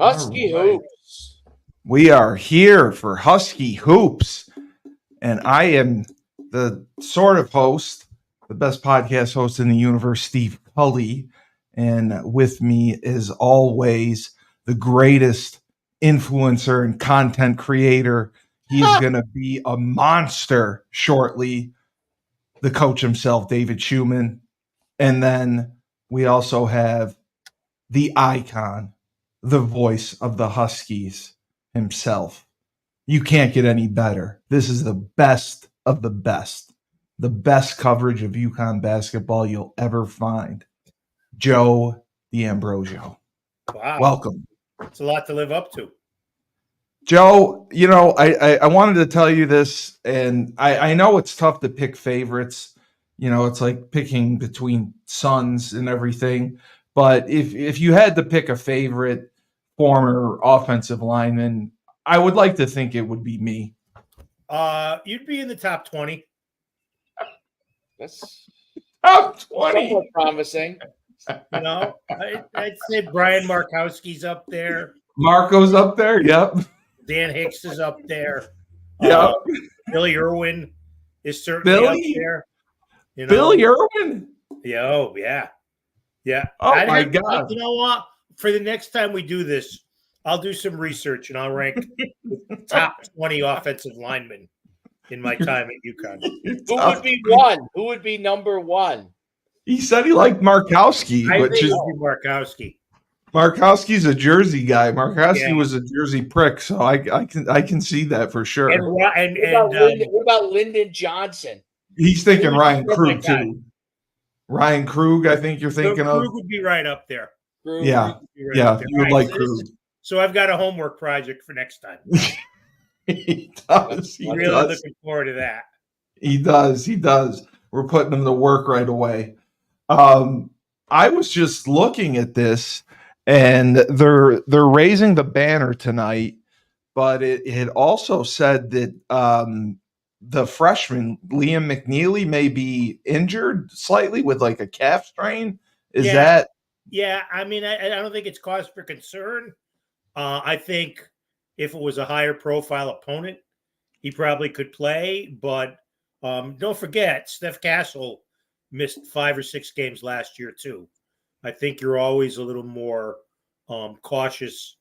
Husky All right. hoops. We are here for Husky Hoops, and I am the sort of host, the best podcast host in the universe, Steve Cully. And with me is always the greatest influencer and content creator. He is going to be a monster shortly. The coach himself, David Schuman. And then we also have the icon, the voice of the Huskies himself. You can't get any better. This is the best of the best coverage of UConn basketball you'll ever find. Joe D'Ambrosio. Wow. Welcome. It's a lot to live up to. Joe, I wanted to tell you this, and I know it's tough to pick favorites. It's like picking between sons and everything. But if you had to pick a favorite former offensive lineman, I would like to think it would be me. You'd be in the top 20. That's Top 20. somewhat promising. I'd say Brian Markowski's up there. Marco's up there. Yep. Dan Hicks is up there. Yep. Billy Irwin is certainly up there. Billy Irwin? Yeah. Oh, my God. You know what? For the next time we do this, I'll do some research and I'll rank the top 20 offensive linemen in my time at UConn. Who would be one? Who would be number one? He said he liked Markowski. I think it would be Markowski. Markowski's a Jersey guy. Markowski was a Jersey prick, so I can see that for sure. What about Lyndon Johnson? He's thinking Ryan Krug too. Ryan Krug, I think you're thinking of. Krug would be right up there. Krug. Yeah, you would like Krug. So I've got a homework project for next time. He does. Looking forward to that. He does. We're putting him to work right away. I was just looking at this, and they're raising the banner tonight, but it had also said that the freshman Liam McNeely may be injured slightly with like a calf strain. Is that? Yeah, I mean, I don't think it's cause for concern. I think if it was a higher profile opponent, he probably could play. But don't forget, Steph Castle missed 5 or 6 games last year too. I think you're always a little more cautious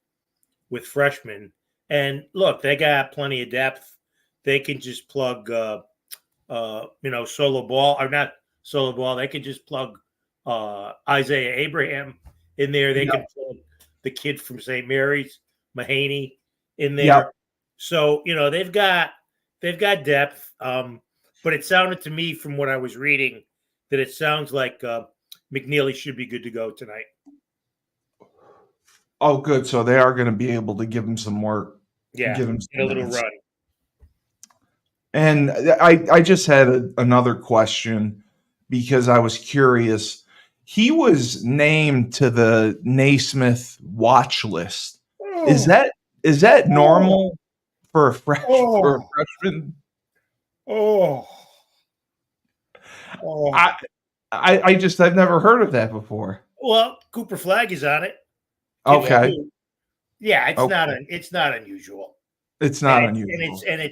with freshmen. And look, they got plenty of depth. They can just plug, solo ball or not solo ball. They can just plug Isaiah Abraham in there. They can plug the kid from St. Mary's, Mahaney, in there. Yep. So they've got depth. But it sounded to me from what I was reading that it sounds like McNeely should be good to go tonight. Oh, good. So they are going to be able to give him some work. Yeah, give him a little run. And I just had another question because I was curious. He was named to the Naismith watch list. Oh. Is that normal for a freshman? Oh. I've never heard of that before. Well, Cooper Flagg is on it. Okay. Yeah, it's not unusual. It's not unusual. And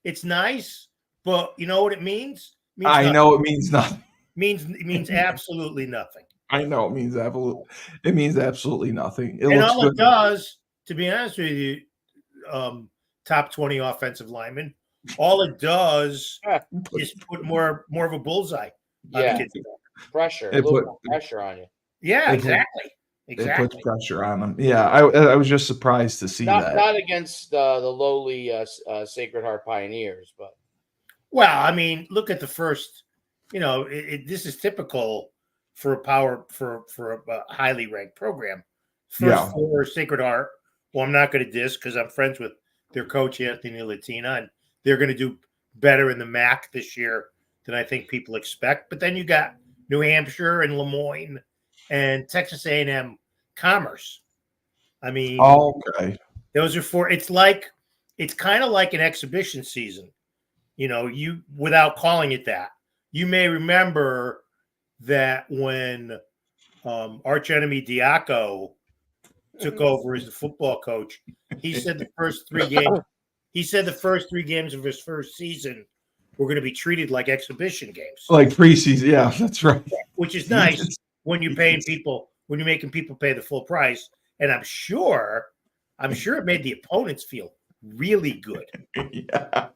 it's nice, but you know what it means? I know it means nothing. It means absolutely nothing. I know it means absolutely nothing. It does, to be honest with you, top 20 offensive linemen, all it does is put more of a bullseye on the kids. Pressure. A little more pressure on you. Yeah, exactly. It puts pressure on them. Yeah, I was just surprised to see that. Not against the lowly Sacred Heart Pioneers, but. Well, I mean, look at the first. This is typical for a highly ranked program. First for Sacred Heart. Well, I'm not going to diss because I'm friends with their coach Anthony Latina, and they're going to do better in the MAC this year than I think people expect. But then you got New Hampshire and Lemoyne and Texas A&M Commerce. I mean, okay, those are 4. It's kind of like an exhibition season. You without calling it that. You may remember that when archenemy Diaco took over as the football coach, he said the first 3 games. He said the first 3 games of his first season were going to be treated like exhibition games, like preseason. Yeah, that's right. which is He nice did. when you're paying people, when you're making people pay the full price. And I'm sure it made the opponents feel really good. Yeah.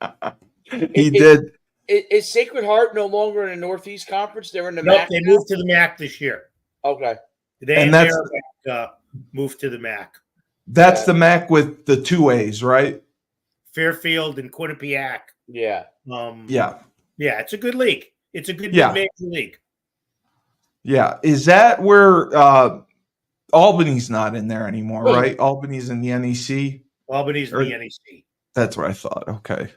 He did. Is Sacred Heart no longer in the Northeast Conference? They're in the Nope, MAC they now? moved to the MAC this year. Okay. They And and that's Merrimack moved to the MAC. That's the MAC with the 2A's, right? Fairfield and Quinnipiac. Yeah. Yeah. Yeah, it's a good league. It's a good Yeah. mid-major league. Yeah. Is that where Albany's not in there anymore, right? Albany's in the NEC. Albany's in the NEC. That's what I thought. Okay.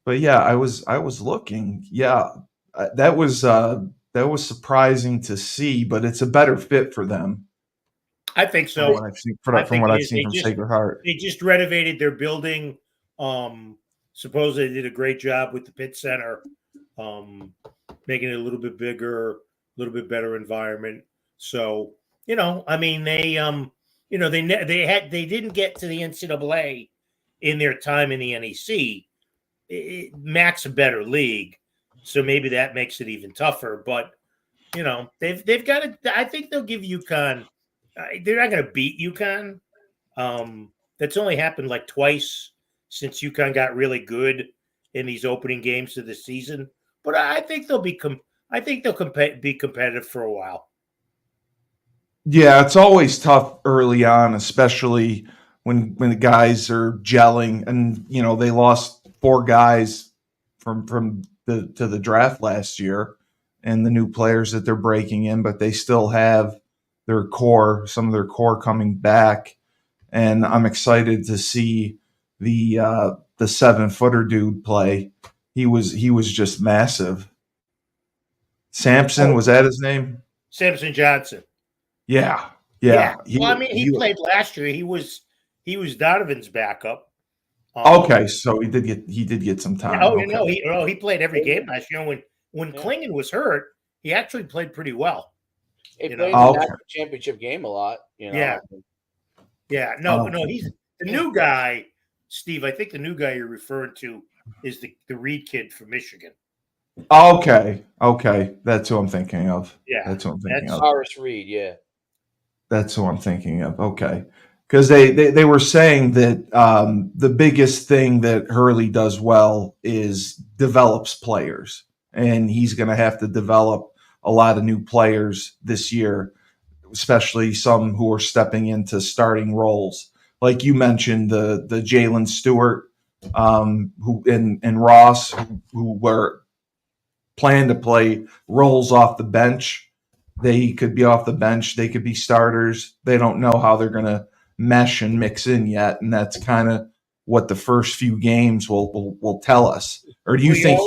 But yeah, I was looking. Yeah. That was surprising to see, but it's a better fit for them. I think From so. what I've seen from Sacred Heart. They just renovated their building. Supposedly they did a great job with the pit center, making it a little bit bigger, a little bit better environment. So, I mean, they didn't get to the NCAA in their time in the NEC. MAC's a better league, so maybe that makes it even tougher. But they've got it. I think they'll give UConn. They're not going to beat UConn. That's only happened like twice since UConn got really good in these opening games of the season. But I think they'll be competitive for a while. Yeah, it's always tough early on, especially when the guys are gelling, and they lost 4 guys from the draft last year, and the new players that they're breaking in, but they still have some of their core coming back, and I'm excited to see the 7-footer dude play. He was just massive. Samson, was that his name? Samson Johnson. Yeah. Well, I mean, he played last year. He was Donovan's backup. Okay, so he did get some time. He played every game last year. When Klingon was hurt, he actually played pretty well. He played in the national championship game a lot. Yeah. No, he's the new guy, Steve. I think the new guy you're referring to is the Reed kid from Michigan. Okay, that's who I'm thinking of. Yeah, that's who I'm thinking of. Horace Reed. Yeah, that's who I'm thinking of. Okay, because they were saying that the biggest thing that Hurley does well is develops players, and he's going to have to develop a lot of new players this year, especially some who are stepping into starting roles. Like you mentioned, the Jalen Stewart, who and Ross, who were planned to play roles off the bench. They could be off the bench. They could be starters. They don't know how they're going to mesh and mix in yet, and that's kind of what the first few games will tell us. Or do you think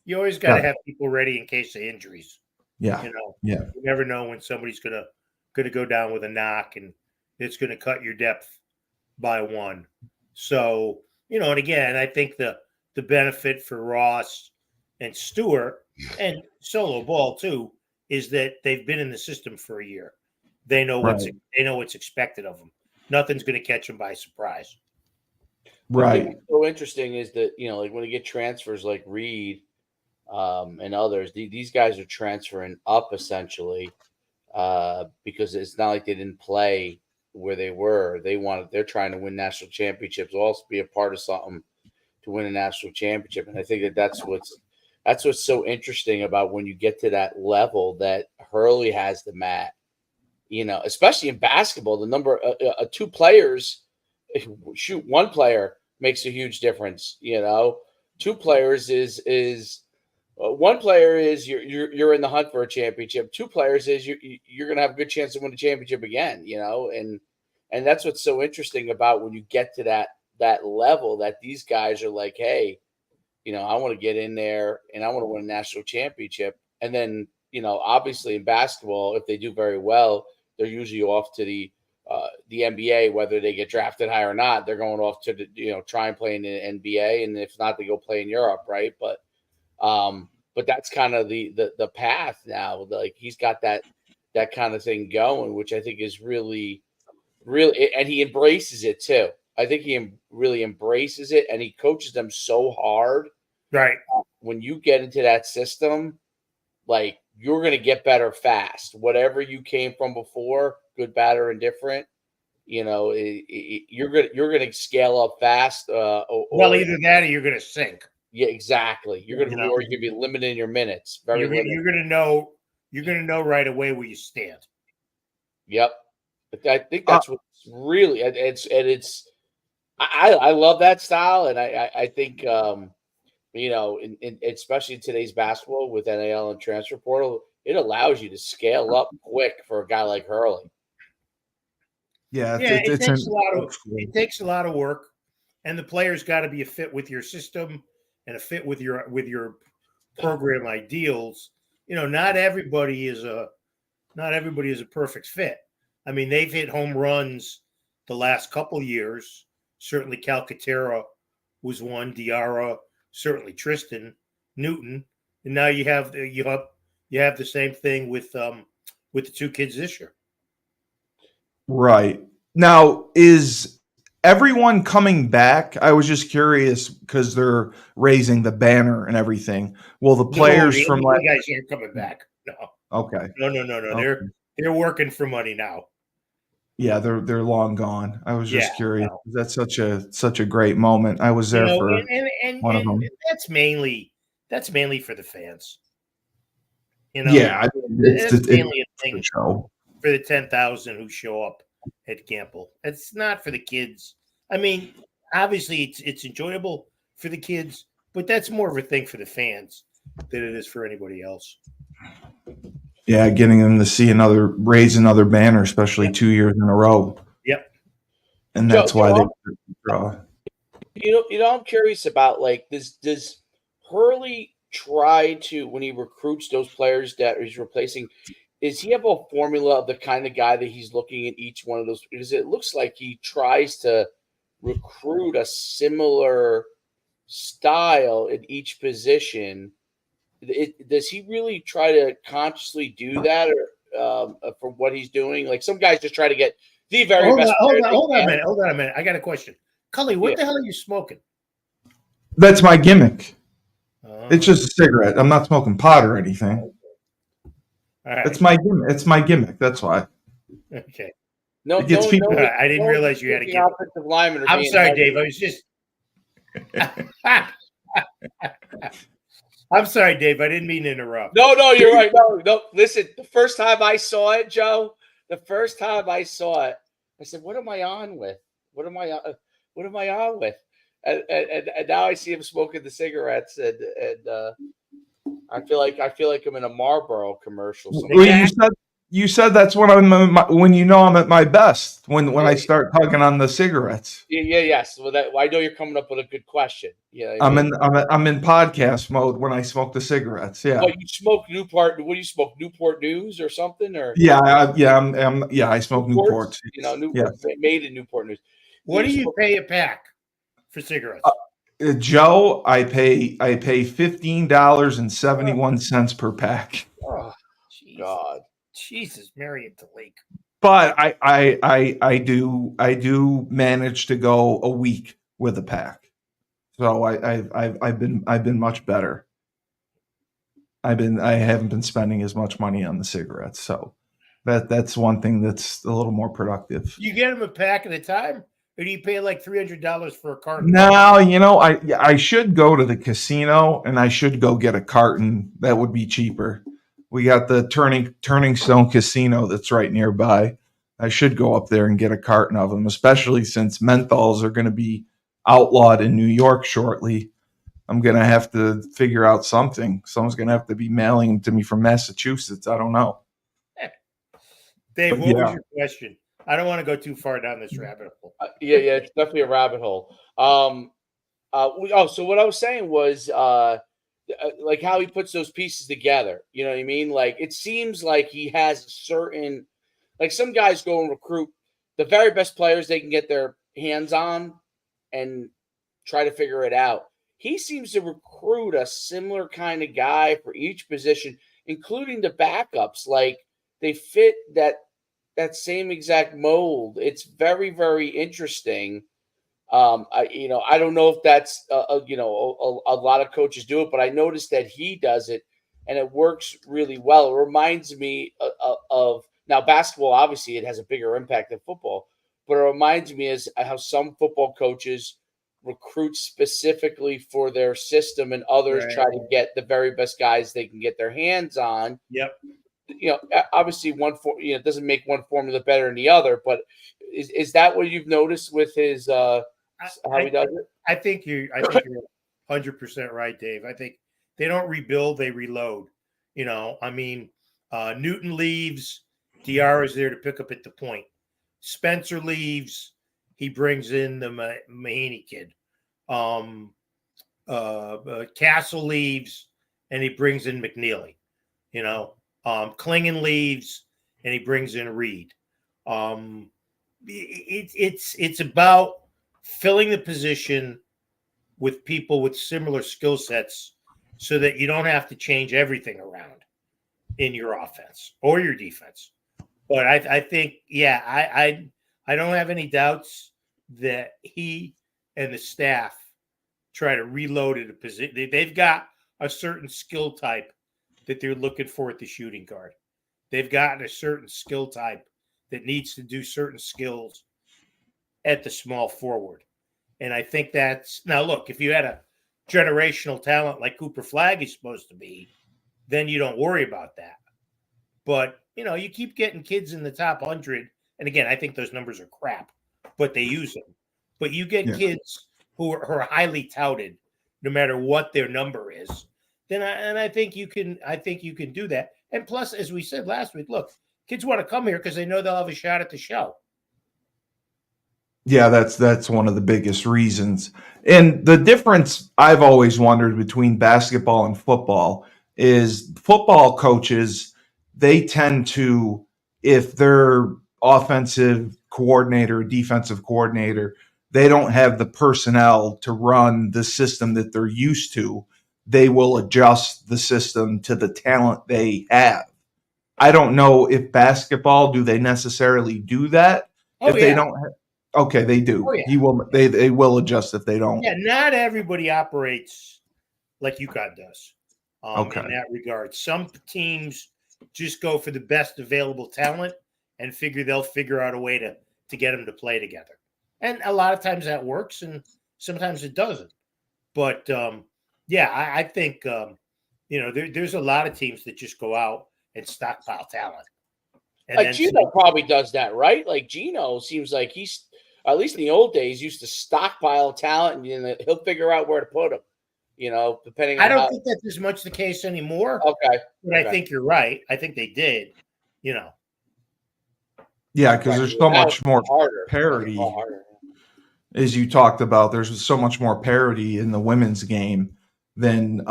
you always got to have people ready in case of injuries? Yeah, you never know when somebody's gonna go down with a knock, and it's gonna cut your depth by 1. So and again, I think the benefit for Ross and Stewart and Solo Ball too is that they've been in the system for a year. They know what's expected of them. Nothing's going to catch them by surprise. Right. What's so interesting is that like when you get transfers like Reed and others, these guys are transferring up essentially because it's not like they didn't play where they were. They're trying to win national championships, also be a part of something to win a national championship. And I think that's what's so interesting about when you get to that level that Hurley has them at, especially in basketball, the number of 2 players, one player makes a huge difference. 2 players is one player is you're in the hunt for a championship. 2 players is you're going to have a good chance to win the championship again, and that's what's so interesting about when you get to that level that these guys are like, hey, I want to get in there and I want to win a national championship. And then, obviously in basketball, if they do very well, they're usually off to the NBA, whether they get drafted high or not. They're going off to try and play in the NBA, and if not, they go play in Europe, right? But that's kind of the path now. Like he's got that kind of thing going, which I think is really, really, and he embraces it too. I think he really embraces it, and he coaches them so hard. Right. When you get into that system, like you're going to get better fast. Whatever you came from before, good, bad, or indifferent, you're gonna scale up fast. Well, either that or you're going to sink. Yeah, exactly. You're gonna You or you're gonna be limited in your minutes. Very limited. You're going to know right away where you stand. Yep. But I think that's what's really I love that style, and I think in especially in today's basketball with NIL and transfer portal, it allows you to scale up quick for a guy like Hurley. Yeah, it takes a lot of work, and the player's got to be a fit with your system and a fit with your program ideals. Not everybody is a perfect fit. I mean, they've hit home runs the last couple years. Certainly, Calcaterra was one. Diarra, certainly Tristan, Newton, and now you have the same thing with the two kids this year. Right. Now, is everyone coming back? I was just curious because they're raising the banner and everything. Will the players from the guys aren't coming back? No. Okay. No. Okay. They're working for money now. Yeah, they're long gone. I was just curious. No. That's such a great moment. I was there for one of them. That's mainly for the fans. Yeah, it's mainly a thing show for the 10,000 who show up at Gamble. It's not for the kids. I mean, obviously it's enjoyable for the kids, but that's more of a thing for the fans than it is for anybody else. Yeah, getting them to raise another banner, especially 2 years in a row. Yep. And that's why they draw. I'm curious about does Hurley try to, when he recruits those players that he's replacing, does he have a formula of the kind of guy that he's looking at each one of those? Because it looks like he tries to recruit a similar style in each position. Does he really try to consciously do that, or for what he's doing? Like some guys just try to get the very best. Hold on a minute. I got a question. Cully, what the hell are you smoking? That's my gimmick. It's just a cigarette. I'm not smoking pot or anything. All right. It's my gimmick. It's my gimmick. That's why. Okay. No, I didn't realize you had a gimmick. I'm sorry, Dave. I was just. I'm sorry, Dave. I didn't mean to interrupt. No, you're right. No. Listen, the first time I saw it, Joe, I said, "What am I on with? What am I on with?" And now I see him smoking the cigarettes, and I feel like I'm in a Marlboro commercial. Well, you said that's when I'm at my best when I start tugging on the cigarettes. Yes. Well, I know you're coming up with a good question. Yeah, I'm in podcast mode when I smoke the cigarettes. Yeah. Well, you smoke Newport. What do you smoke? Newport News or something? Or I smoke Newports. Newport, made in Newport News. What do you pay a pack for cigarettes? Joe, I pay $15.71 per pack. Oh, God. Jesus, Mary at the lake. But I do manage to go a week with a pack, so I've been much better. I haven't been spending as much money on the cigarettes, so that's one thing that's a little more productive. You get them a pack at a time, or do you pay like $300 for a carton? No, I should go to the casino and I should go get a carton. That would be cheaper. We got the Turning Stone Casino that's right nearby. I should go up there and get a carton of them, especially since menthols are going to be outlawed in New York shortly. I'm going to have to figure out something. Someone's going to have to be mailing them to me from Massachusetts. I don't know. Dave, what was your question? I don't want to go too far down this rabbit hole. It's definitely a rabbit hole. So what I was saying was like how he puts those pieces together. You know what I mean? Like it seems like he has a certain, like some guys go and recruit the very best players they can get their hands on and try to figure it out. He seems to recruit a similar kind of guy for each position, including the backups. Like they fit that that same exact mold. It's very, very interesting. I don't know if that's a lot of coaches do it, but I noticed that he does it, and it works really well. It reminds me of now basketball. Obviously, it has a bigger impact than football, but it reminds me as how some football coaches recruit specifically for their system, and others Right. try to get the very best guys they can get their hands on. Yep. Obviously it doesn't make one formula better than the other, but is that what you've noticed with his how he does it? I think you're 100% right, Dave. I think they don't rebuild, they reload. I mean, Newton leaves, Diarra's there to pick up at the point. Spencer leaves, he brings in the Mahaney kid. Castle leaves, and he brings in McNeely. Klingon leaves, and he brings in Reed. It's about filling the position with people with similar skill sets so that you don't have to change everything around in your offense or your defense. But I think, I don't have any doubts that he and the staff try to reload at a position. They've got a certain skill type that they're looking for at the shooting guard. They've gotten a certain skill type that needs to do certain skills at the small forward. And I think that's now look, if you had a generational talent like Cooper Flagg is supposed to be, then you don't worry about that. But you keep getting kids in the top 100, and again, I think those numbers are crap, but they use them. But you get kids who are highly touted, no matter what their number is. Then I think you can do that. And plus, as we said last week, look, kids want to come here because they know they'll have a shot at the show. Yeah, that's one of the biggest reasons. And the difference I've always wondered between basketball and football is football coaches, they tend to, if their offensive coordinator, defensive coordinator, they don't have the personnel to run the system that they're used to, they will adjust the system to the talent they have. I don't know if basketball, do they necessarily do that? Oh, If they don't have, okay, they do. Oh, yeah. He will. They will adjust if they don't. Yeah, not everybody operates like UConn does. Okay. In that regard, some teams just go for the best available talent and they'll figure out a way to get them to play together. And a lot of times that works, and sometimes it doesn't. But I think there's a lot of teams that just go out and stockpile talent. And like Gino probably does that, right? Like Gino seems like he's, at least in the old days, used to stockpile talent, and he'll figure out where to put them. Depending on I don't think that's as much the case anymore. Okay. But I think you're right. I think they did, Yeah, because there's so much more harder. parity. As you talked about, there's so much more parity in the women's game than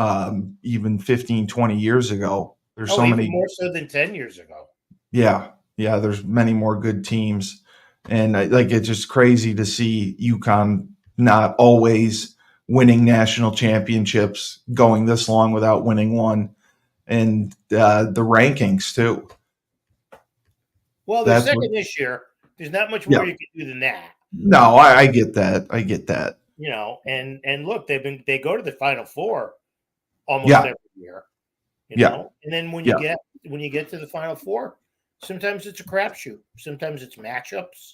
even 15, 20 years ago. There's so even many more so than 10 years ago. Yeah. There's many more good teams. And it's just crazy to see UConn not always winning national championships, going this long without winning one, and the rankings too. Well, they're second this year. There's not much more you can do than that. No, I get that. And look, they go to the Final Four almost every year. And then when you get to the Final Four, sometimes it's a crapshoot. Sometimes it's matchups.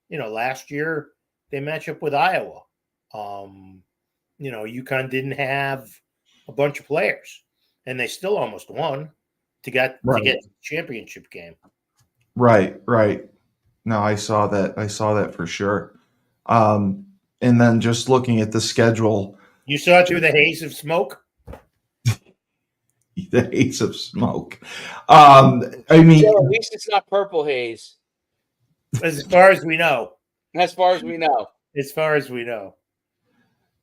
Last year they match up with Iowa. UConn didn't have a bunch of players, and they still almost won to get to the championship game. Right. No, I saw that for sure. And then just looking at the schedule, you saw it through the haze of smoke. The haze of smoke. I mean, so at least it's not purple haze. As far as we know. As far as we know.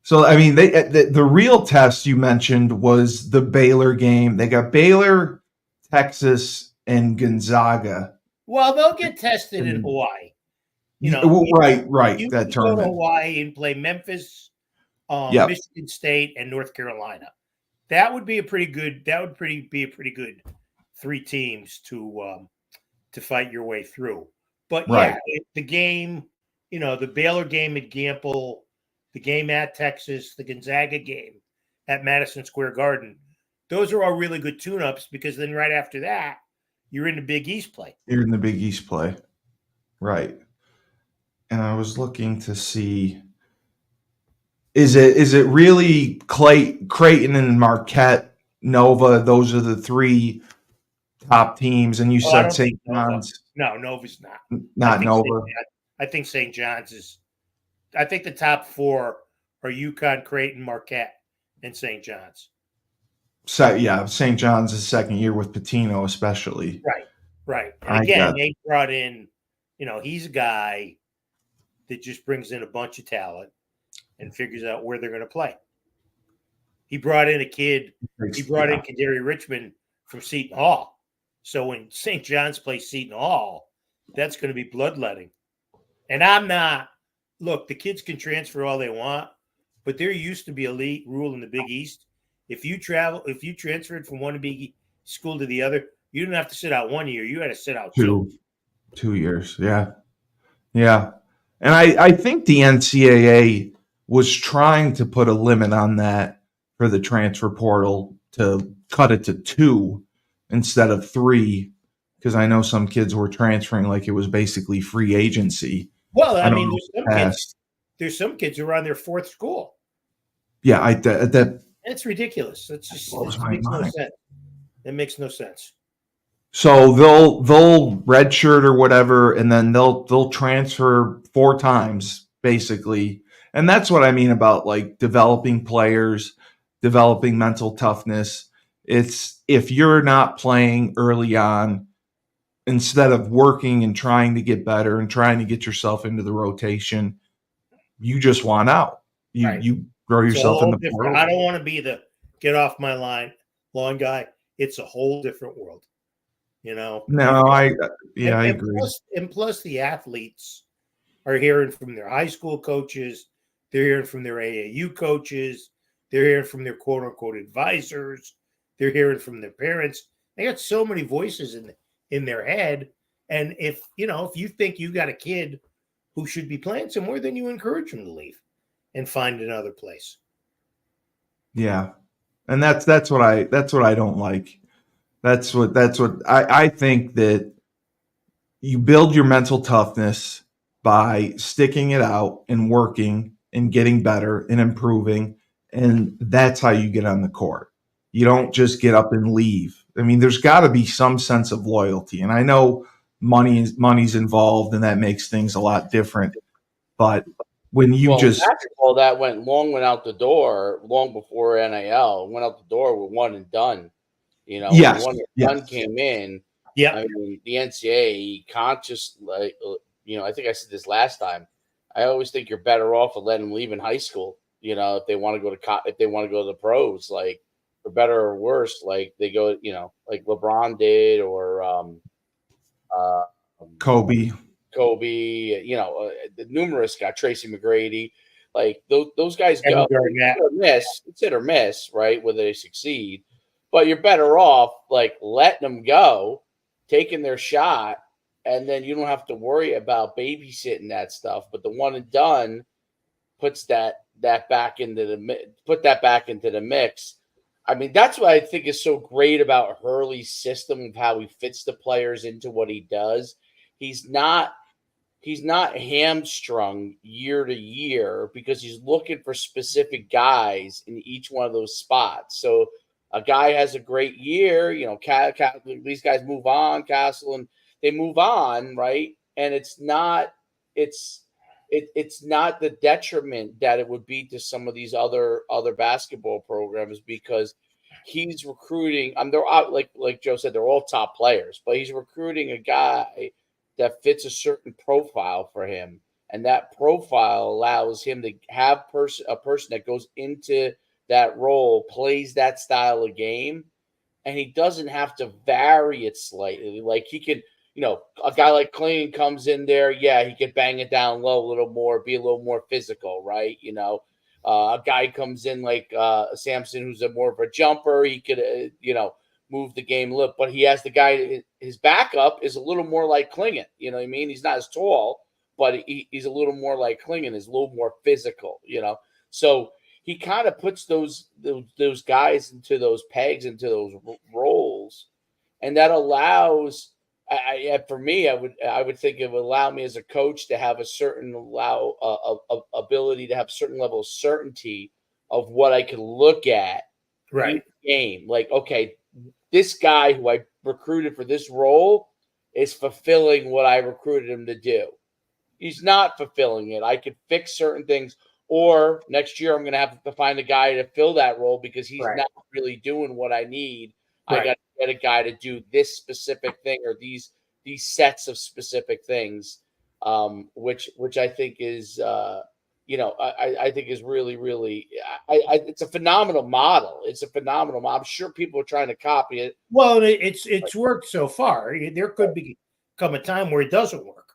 So, I mean, the real test you mentioned was the Baylor game. They got Baylor, Texas, and Gonzaga. Well, they'll get tested in Hawaii. Right. You that can go to tournament. Hawaii and play Memphis, Michigan State, and North Carolina. That would be a pretty good. That would be a pretty good 3 teams to to fight your way through. But Right. the game, the Baylor game at Gamble, the game at Texas, the Gonzaga game at Madison Square Garden, those are all really good tune-ups because then right after that, you're in the Big East play. You're in the Big East play. Right. And I was looking to see, is it really Creighton and Marquette, Nova? Those are the three top teams. And you Oh, I said don't think St. Nova. John's. No, Nova's not. Not Nova. I think St. John's is. I think the top four are UConn, Creighton, Marquette, and St. John's. So, yeah, St. John's is second year with Patino, especially. Right. And again, they brought in, he's a guy that just brings in a bunch of talent and figures out where they're going to play. He brought in a kid. He brought in Kadari Richmond from Seton Hall. So when St. John's plays Seton Hall, that's going to be bloodletting. And I'm not. Look, the kids can transfer all they want, but there used to be a league rule in the Big East. If you transferred from one big school to the other, you didn't have to sit out 1 year. You had to sit out 2. 2 years. Yeah. Yeah. And I think the NCAA was trying to put a limit on that for the transfer portal to cut it to 2 instead of 3, because I know some kids were transferring like it was basically free agency. Well, I mean, there's some kids who are on their 4th school. Yeah, That's ridiculous. It makes no sense. It makes no sense. So they'll redshirt or whatever, and then they'll transfer 4 times basically. And that's what I mean about like developing players, developing mental toughness. It's if you're not playing early on, instead of working and trying to get better and trying to get yourself into the rotation, you just want out. You throw yourself in the portal. I don't want to be the get off my lawn guy. It's a whole different world. No, I agree. Plus the athletes are hearing from their high school coaches, they're hearing from their AAU coaches, they're hearing from their quote unquote advisors, they're hearing from their parents. They got so many voices in their head. And if you think you got a kid who should be playing somewhere, then you encourage them to leave and find another place. Yeah. And that's what I don't like. That's what I think that you build your mental toughness by sticking it out and working and getting better and improving. And that's how you get on the court. You don't just get up and leave. I mean, there's got to be some sense of loyalty. And I know money's involved and that makes things a lot different. But when you basketball, that went out the door long before NIL, went out the door with one and done. Yes, when one and done came in. Yeah, I mean, the NCAA conscious, I think I said this last time. I always think you're better off of letting them leave in high school. If they want to go to the pros, like for better or worse, like they go, like LeBron did or Kobe, the numerous guys, Tracy McGrady, like those guys go. It's hit or miss, right? Whether they succeed, but you're better off like letting them go, taking their shot, and then you don't have to worry about babysitting that stuff. But the one and done puts that back into the mix. I mean, that's what I think is so great about Hurley's system of how he fits the players into what he does. He's not hamstrung year to year because he's looking for specific guys in each one of those spots. So a guy has a great year, these guys move on, Castle, and they move on, right? And it's not the detriment that it would be to some of these other basketball programs because he's recruiting. They're out, like Joe said, they're all top players, but he's recruiting a guy that fits a certain profile for him, and that profile allows him to have a person that goes into that role, plays that style of game, and he doesn't have to vary it slightly. Like he could, a guy like Clean comes in there, he could bang it down low a little more, be a little more physical, right? A guy comes in like Sampson, who's more of a jumper. He could, move the game a little. But he has the guy. His backup is a little more like Klingon. You know what I mean? He's not as tall, but he's a little more like Klingon. He's a little more physical. You know, so he kind of puts those guys into those pegs, into those roles, and that allows. For me, I would think it would allow me as a coach to have a certain ability to have a certain level of certainty of what I can look at in Right. the game. Like, okay, this guy who I recruited for this role is fulfilling what I recruited him to do. He's not fulfilling it. I could fix certain things, or next year I'm going to have to find a guy to fill that role because he's Right. not really doing what I need. Right. I got to get a guy to do this specific thing or these sets of specific things, which I think is I think is really, really it's a phenomenal model. It's a phenomenal model. I'm sure people are trying to copy it. Well, it's worked so far. There could come a time where it doesn't work,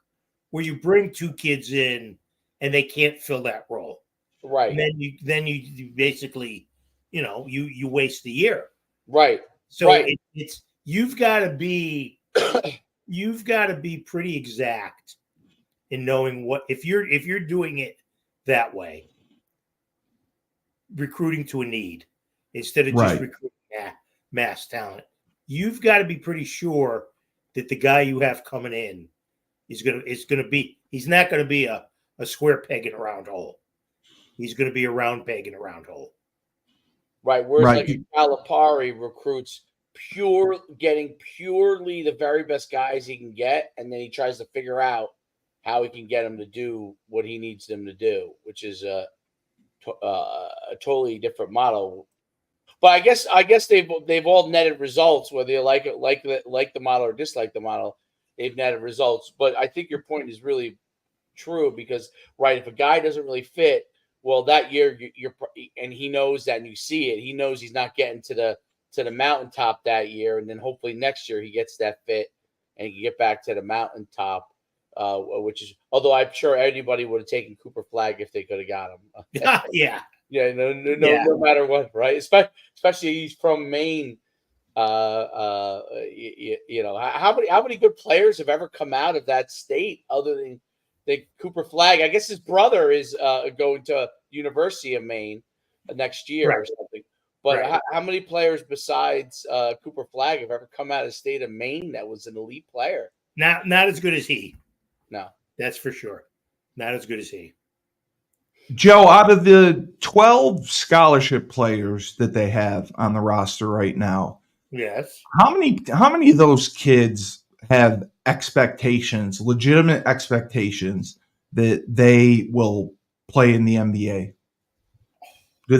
where you bring two kids in and they can't fill that role. Right. And then you basically, you waste the year. Right. So right. it's you've got to be pretty exact in knowing what if you're doing it that way, recruiting to a need instead of just recruiting mass talent. You've got to be pretty sure that the guy you have coming in he's not going to be a square peg in a round hole. He's going to be a round peg in a round hole. Right. Whereas like Calipari recruits getting purely the very best guys he can get, and then he tries to figure out how he can get them to do what he needs them to do, which is a totally different model. But I guess they've all netted results, whether you like the model or dislike the model. They've netted results. But I think your point is really true because if a guy doesn't really fit, well, that year and he knows that, and you see it. He knows he's not getting to the mountaintop that year, and then hopefully next year he gets that fit and he can get back to the mountaintop. Which is, although I'm sure anybody would have taken Cooper Flagg if they could have got him. Yeah. Yeah, no matter what, right? Especially he's from Maine. How many good players have ever come out of that state other than Cooper Flagg? I guess his brother is going to University of Maine next year or something. But how many players besides Cooper Flagg have ever come out of the state of Maine that was an elite player? Not as good as he. No, that's for sure. Not as good as he. Joe, out of the 12 scholarship players that they have on the roster right now, yes, how many of those kids have expectations, legitimate expectations that they will play in the NBA? Do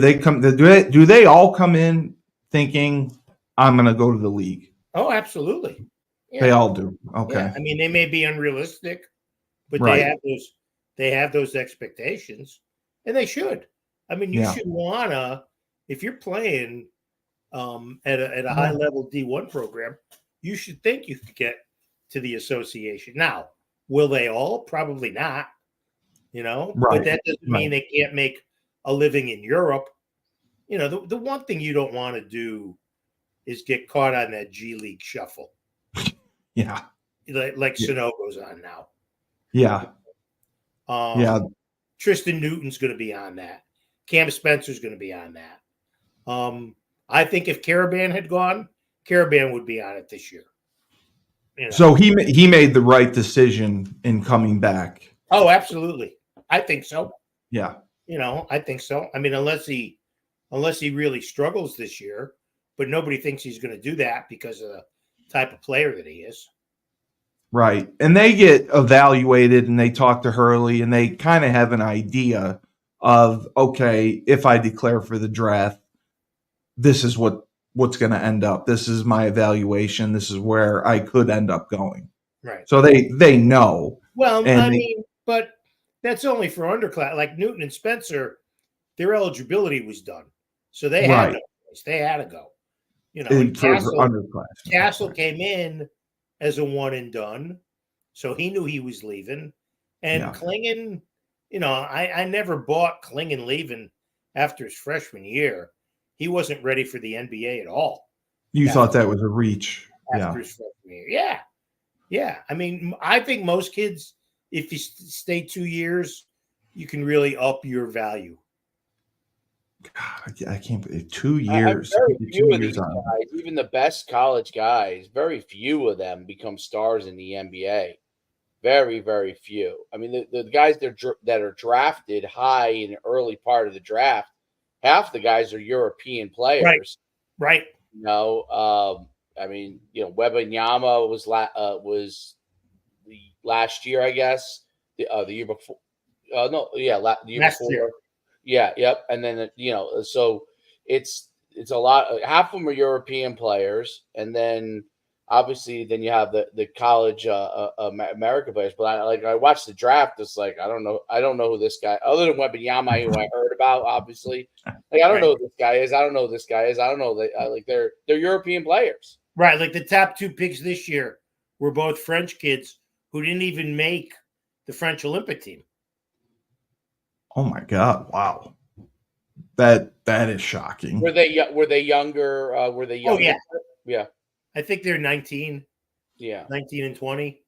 they all come in thinking I'm going to go to the league? Oh, absolutely. Yeah. They all do. Okay. Yeah. I mean, they may be unrealistic, but they have those expectations, and they should. I mean, you should wanna, if you're playing at a high level D1 program, you should think you could get to the association. Now, will they all? Probably not. But that doesn't mean they can't make a living in Europe. The one thing you don't want to do is get caught on that G League shuffle. Yeah. Like Sonogo's on now. Yeah. Tristan Newton's going to be on that. Cam Spencer's going to be on that. I think if Caravan had gone, Caravan would be on it this year. So he made the right decision in coming back. Oh, absolutely. I think so. Yeah. I think so. I mean, unless he really struggles this year, but nobody thinks he's going to do that because of the type of player that he is. Right. And they get evaluated and they talk to Hurley and they kind of have an idea of, okay, if I declare for the draft, this is what's going to end up. This is my evaluation. This is where I could end up going. Right. So they know. Well, but that's only for underclass. Like Newton and Spencer, their eligibility was done. So they had no choice. They had to go. And Castle came in as a one and done. So he knew he was leaving. And Klingon, I never bought Klingon leaving after his freshman year. He wasn't ready for the NBA at all. You thought that was a reach. After his freshman year. Yeah. Yeah. I mean, I think most kids, if you stay 2 years, you can really up your value. God, I can't believe 2 years. Very few 2 of years these on. guys, even the best college guys, very few of them become stars in the NBA. Very, very few. I mean, the guys that are drafted high in the early part of the draft, half the guys are European players. Right. You know, I mean, Wembanyama was the last year, I guess. The year before. The year Last before. year. Yeah, yep. And then so it's a lot. Half of them are European players, and then obviously then you have the college American players. But I watched the draft. It's like I don't know who this guy other than Wembanyama, who I heard about. Obviously, like I don't know who this guy is. I don't know who this guy is. I don't know they're European players. Right. Like the top 2 picks this year were both French kids who didn't even make the French Olympic team. Oh my God! Wow, that is shocking. Were they younger? Were they younger? Oh, yeah. Yeah. I think they're 19. Yeah. 19 and 20.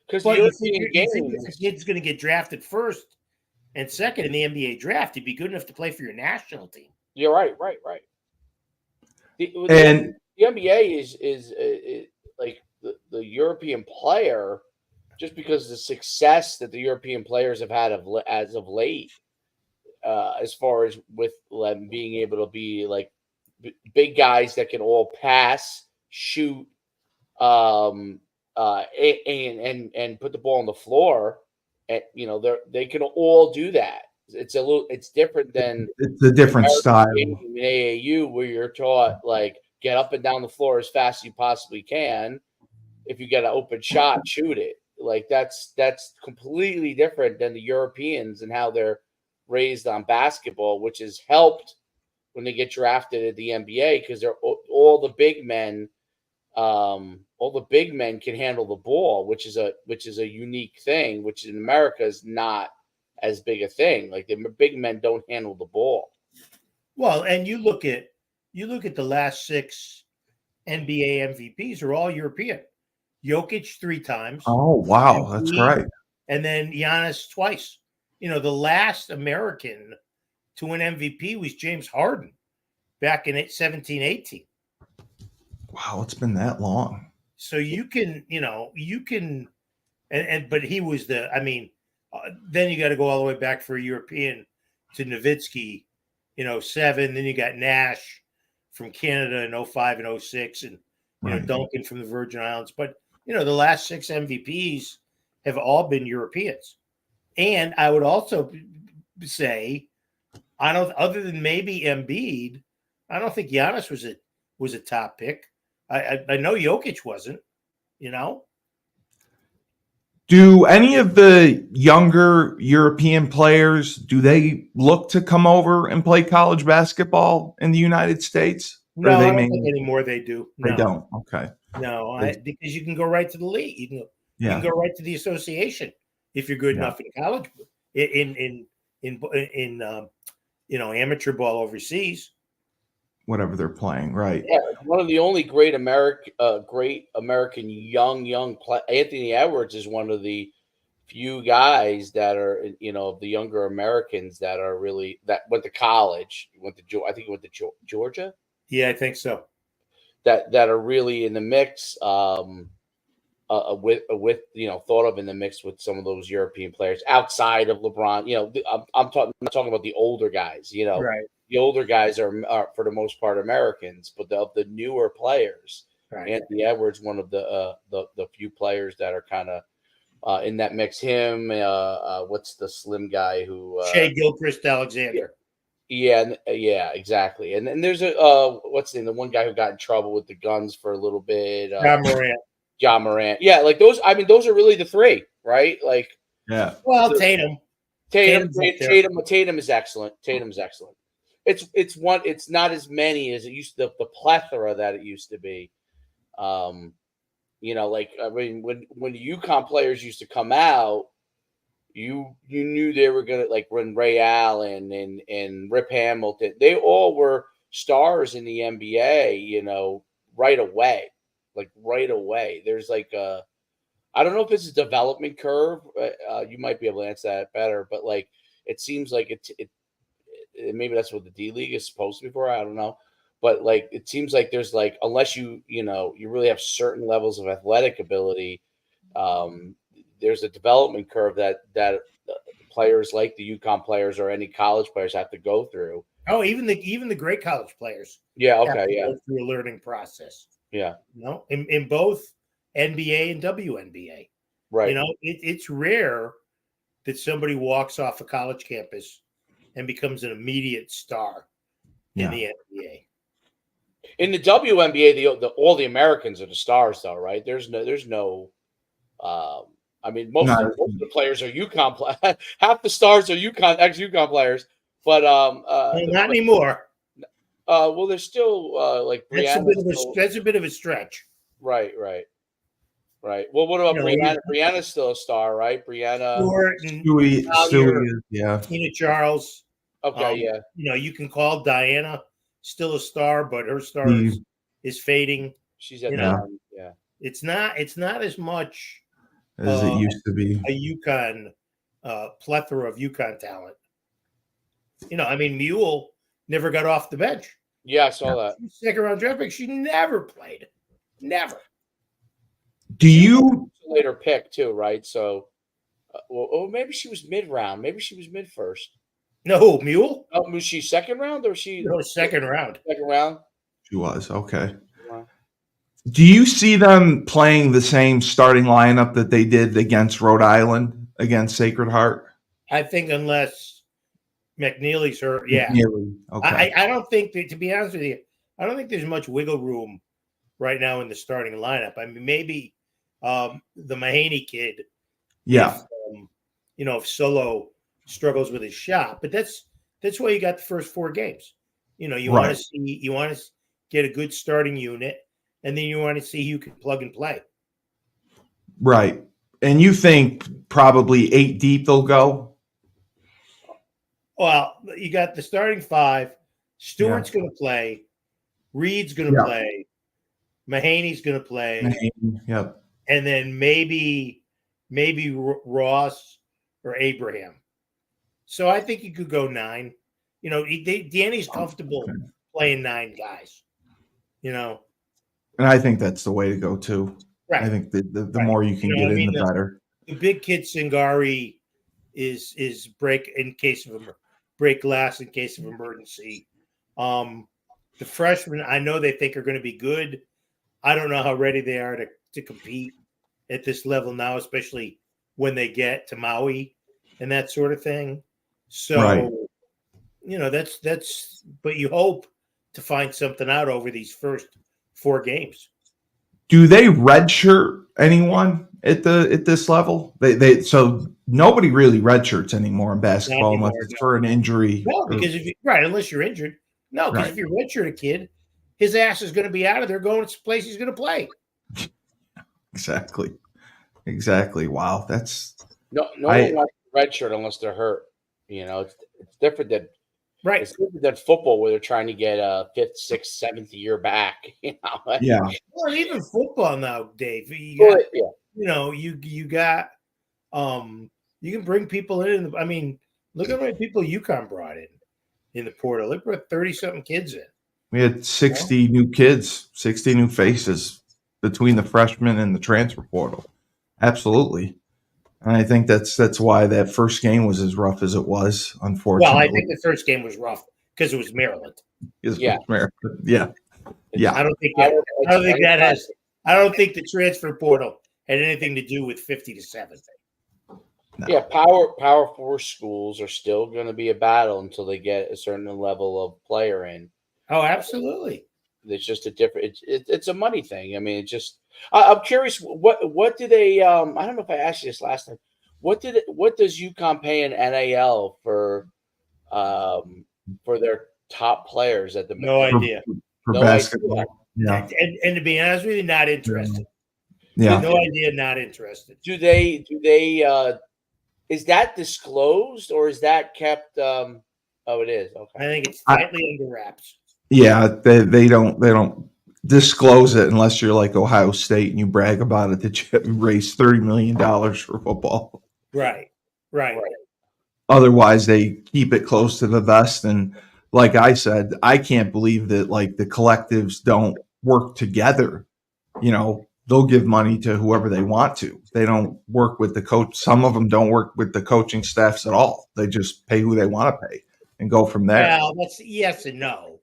Because But the you think European if a kid's going to get drafted first and second in the NBA draft, he'd be good enough to play for your national team. You're right. And the NBA is like the European player, just because of the success that the European players have had as of late, as far as with them being able to be like big guys that can all pass, shoot, and put the ball on the floor, and they can all do that. It's different than it's a different style. in AAU, where you're taught like get up and down the floor as fast as you possibly can. If you get an open shot, shoot it. Like that's completely different than the Europeans and how they're raised on basketball, which has helped when they get drafted at the NBA because they're all the big men. All the big men can handle the ball, which is a unique thing, which in America is not as big a thing. Like the big men don't handle the ball. Well, and you look at the last 6 NBA MVPs are all European. Jokic 3 times. Oh wow, that's right. And then Giannis twice. The last American to win MVP was James Harden back in 17-18. Wow, it's been that long. So you can, but he was then you got to go all the way back for a European to Nowitzki, 7. Then you got Nash from Canada in 05 and 06, and Duncan from the Virgin Islands. But the last 6 MVPs have all been Europeans. And I would also say, other than maybe Embiid, I don't think Giannis was a top pick. I know Jokic wasn't. Do any of the younger European players, do they look to come over and play college basketball in the United States? No, I don't think anymore they do. No. They don't. Okay. No, because you can go right to the league. You can go right to the association if you're good enough in college, in amateur ball overseas. Whatever they're playing, right? Yeah, one of the only great American young play. Anthony Edwards is one of the few guys that are, of the younger Americans that are really that went to college. I think he went to Georgia. Yeah, I think so. That are really in the mix. With thought of in the mix with some of those European players outside of LeBron. I'm talking about the older guys. Right. The older guys are for the most part Americans, but the newer players, right. Anthony Edwards, one of the few players that are kind of in that mix. Him, what's the slim guy who Shea Gilchrist-Alexander? Yeah, exactly. And then there's what's the name? The one guy who got in trouble with the guns for a little bit. John Morant. Yeah, like those. I mean, those are really the 3, right? Like, yeah. Well, Tatum is excellent. Tatum's excellent. It's not as many as it used to, the plethora that it used to be. Like I mean, when the UConn players used to come out, you knew they were gonna, like when Ray Allen and Rip Hamilton, they all were stars in the NBA. right away. Like right away. There's like I don't know if it's a development curve. You might be able to answer that better, but like it seems like it maybe that's what the D League is supposed to be for. I don't know. But like it seems like there's like unless you really have certain levels of athletic ability, there's a development curve that players like the UConn players or any college players have to go through. Oh, even the great college players. Yeah. Have Okay. to Yeah. go through a learning process. Yeah. In both NBA and WNBA. Right. It's rare that somebody walks off a college campus and becomes an immediate star in the NBA. In the WNBA, the all the Americans are the stars, though, right? There's no. I mean, most of the players are UConn. Half the stars are ex-UConn players, but not anymore. Well, there's still like Brianna. That's a bit of a stretch. Right. Well, what about Brianna? Brianna's still a star, right? Brianna, Stewie, yeah. Tina Charles. Okay, yeah. You can call Diana still a star, but her star is fading. She's at yeah. It's not as much as it used to be. A UConn plethora of UConn talent. I mean, Mule never got off the bench. Yeah, I saw that. Second round draft pick. She never played. Never. Do you later pick too, right? So, maybe she was mid round. Maybe she was mid first. No, Mule. Oh, was she second round or was she? No, second round. Second round. She was okay. Wow. Do you see them playing the same starting lineup that they did against Rhode Island against Sacred Heart? I think unless McNeely's hurt, yeah. McNeely. Okay. I don't think that, to be honest with you, I don't think there's much wiggle room right now in the starting lineup. I mean, maybe the Mahaney kid. Yeah. If Solo struggles with his shot, but that's why you got the first 4 games. You want to get a good starting unit, and then you want to see who can plug and play. Right. And you think probably 8 deep they'll go? Well, you got the starting 5. Stewart's going to play. Reed's going to play. Mahaney's going to play. Yep. And then maybe Ross or Abraham. So I think you could go 9. Danny's comfortable playing 9 guys. And I think that's the way to go too. Right. I think the more you can get in, the better. The big kid Singari is break glass in case of emergency. The freshmen, I know they think are going to be good. I don't know how ready they are to compete at this level now, especially when they get to Maui and that sort of thing. So, that's but you hope to find something out over these first 4 games. Do they redshirt anyone at this level? They so nobody really redshirts anymore in basketball unless it's for an injury. No, because unless you're injured. No, because if you redshirt a kid, his ass is going to be out of there going to place he's going to play. Exactly. Wow, that's no one wants a redshirt unless they're hurt. It's different than It's different than football where they're trying to get a 5th, 6th, 7th year back. Yeah. Well, even football now, Dave. You got you can bring people in. I mean, look at how many people UConn brought in the portal. They brought 30-something kids in. We had 60 new kids, 60 new faces between the freshmen and the transfer portal. Absolutely. And I think that's why that first game was as rough as it was, unfortunately. Well, I think the first game was rough because it was Maryland. Yeah. I don't think the transfer portal had anything to do with 50 to 7. No. Yeah, Power 4 schools are still going to be a battle until they get a certain level of player in. Oh, absolutely. It's just a different. It's a money thing. I mean, it's just. I'm curious. What do they? I don't know if I asked you this last time. What does UConn pay an NAL for their top players at the no idea for basketball? Idea. Yeah, and to be honest with you, not interested. Yeah, no idea. Not interested. Do they? Is that disclosed or is that kept? Oh, it is. Okay. I think it's tightly under wraps. Yeah, they don't disclose it unless you're like Ohio State and you brag about it that you raised $30 million for football. Right. Otherwise, they keep it close to the vest. And like I said, I can't believe that like the collectives don't work together. They'll give money to whoever they want to. They don't work with the coach. Some of them don't work with the coaching staffs at all. They just pay who they want to pay and go from there. Well, that's yes and no.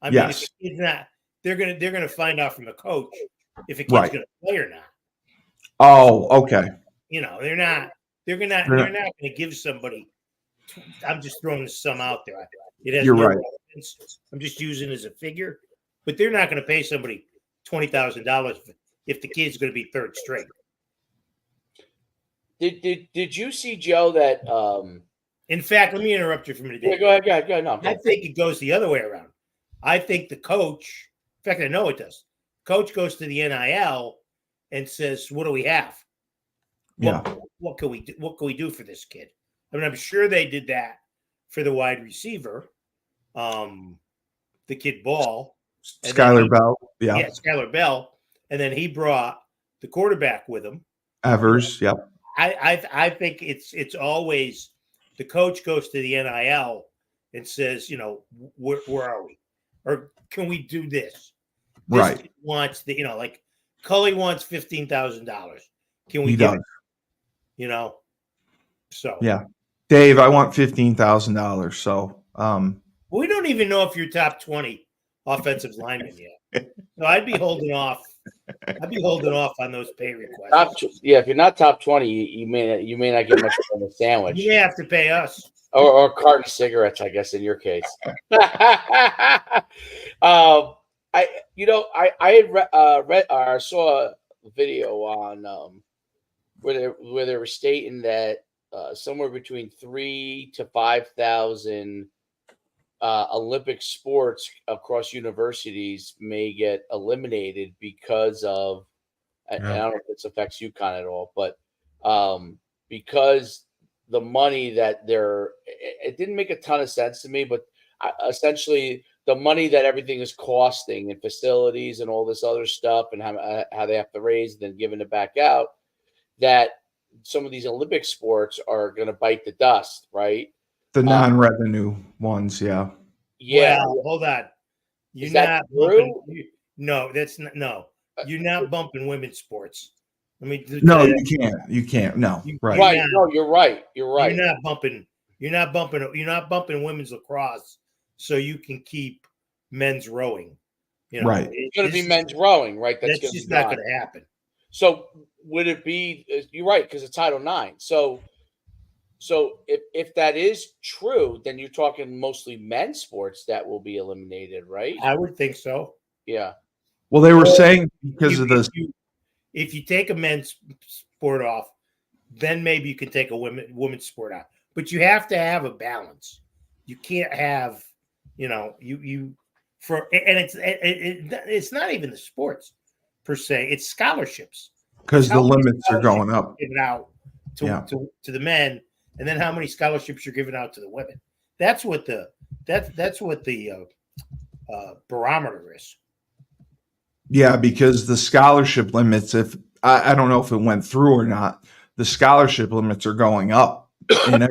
I mean, if a kid's not, they're gonna find out from the coach if a kid's gonna play or not. Oh, okay. They're not gonna give somebody. I'm just throwing some out there. It has You're no right. relevance. I'm just using it as a figure, but they're not going to pay somebody $20,000 if the kid's going to be third string. Did you see, Joe, that? In fact, let me interrupt you for a minute. Yeah, go ahead. No, I think it goes the other way around. I think the coach, in fact, I know it does. Coach goes to the NIL and says, "What do we have? What can we do? What can we do for this kid?" I mean, I'm sure they did that for the wide receiver, the kid Ball, Skylar Bell. Yeah, Skylar Bell, and then he brought the quarterback with him, Evers. Yep. I think it's always the coach goes to the NIL and says, where are we, or can we do this? This kid wants like Cully wants $15,000. Can we give it? So yeah. Dave, I want $15,000. So we don't even know if you're top 20 offensive lineman yet. So I'd be holding off. On those pay requests. If you're not top 20, you may not get much of a sandwich. You may have to pay us. Or a carton of cigarettes, I guess, in your case. I had read or saw a video on where they were stating that somewhere between 3,000 to 5,000 Olympic sports across universities may get eliminated because of, I don't know if this affects UConn at all, but because the money that it didn't make a ton of sense to me, but essentially the money that everything is costing and facilities and all this other stuff and how they have to raise and then giving it back out, that some of these Olympic sports are going to bite the dust, right? The non-revenue ones, yeah. Yeah. Well, hold on. You're not bumping. No, that's not. No, you're not bumping women's sports. I mean, no, you can't. You can't. No, right. No, you're right. You're right. You're not bumping. You're not bumping women's lacrosse, so you can keep men's rowing. Right. It's going to be men's rowing, right? That's just not going to happen. So would it be? You're right, because it's Title IX. So if that is true, then you're talking mostly men's sports that will be eliminated, right? I would think so. Yeah. Well, they were saying because of this. If you take a men's sport off, then maybe you can take a women's sport out. But you have to have a balance. You can't have, it's not even the sports per se. It's scholarships because the limits are going up. Given out to the men. And then how many scholarships you're giving out to the women? That's what the barometer is. Yeah, because the scholarship limits, if I don't know if it went through or not, the scholarship limits are going up in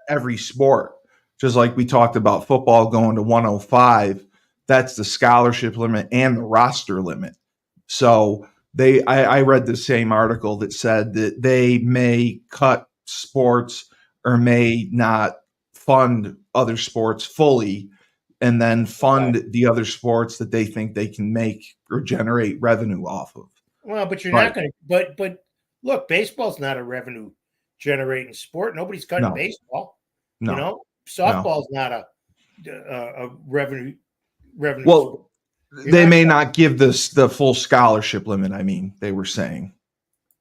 every sport. Just like we talked about football going to 105, that's the scholarship limit and the roster limit. So I read the same article that said that they may cut sports or may not fund other sports fully and then fund the other sports that they think they can make or generate revenue off of. Well, but you're not going to, but look, baseball's not a revenue generating sport. Nobody's cutting baseball. No. Softball's not a revenue. Well, they may not give this the full scholarship limit. I mean, they were saying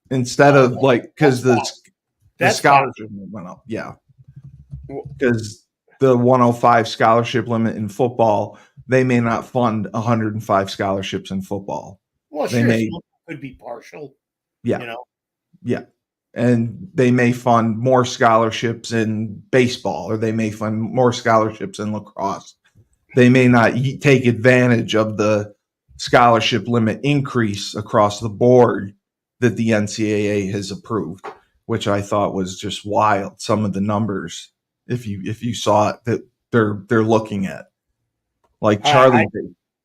instead of because the scholarship limit went up. Yeah. Because the 105 scholarship limit in football, they may not fund 105 scholarships in football. Well, they could be partial. Yeah. Yeah. And they may fund more scholarships in baseball, or they may fund more scholarships in lacrosse. They may not take advantage of the scholarship limit increase across the board that the NCAA has approved, which I thought was just wild. Some of the numbers, if you saw it, that they're looking at, like Charlie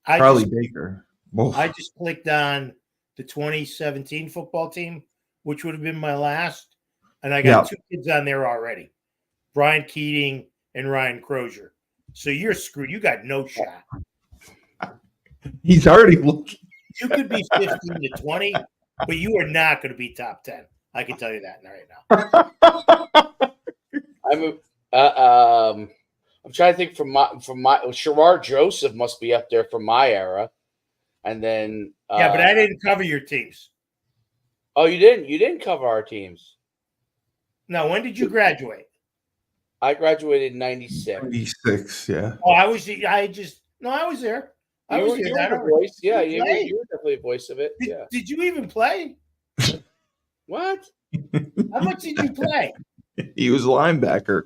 Baker. I just clicked on the 2017 football team, which would have been my last, and I got 2 kids on there already, Brian Keating and Ryan Crozier. So you're screwed. You got no shot. He's already looking. You could be 15 to 20, but you are not going to be top 10. I can tell you that right now. I'm trying to think from my Sherrard Joseph must be up there from my era, and then yeah, but I didn't cover your teams. Oh, you didn't? You didn't cover our teams. No, when did you graduate? I graduated in 96. 96, yeah. Oh, I was there. I was there. You were the voice. Yeah, you were definitely a voice of it. Did you even play? What? How much did you play? He was a linebacker.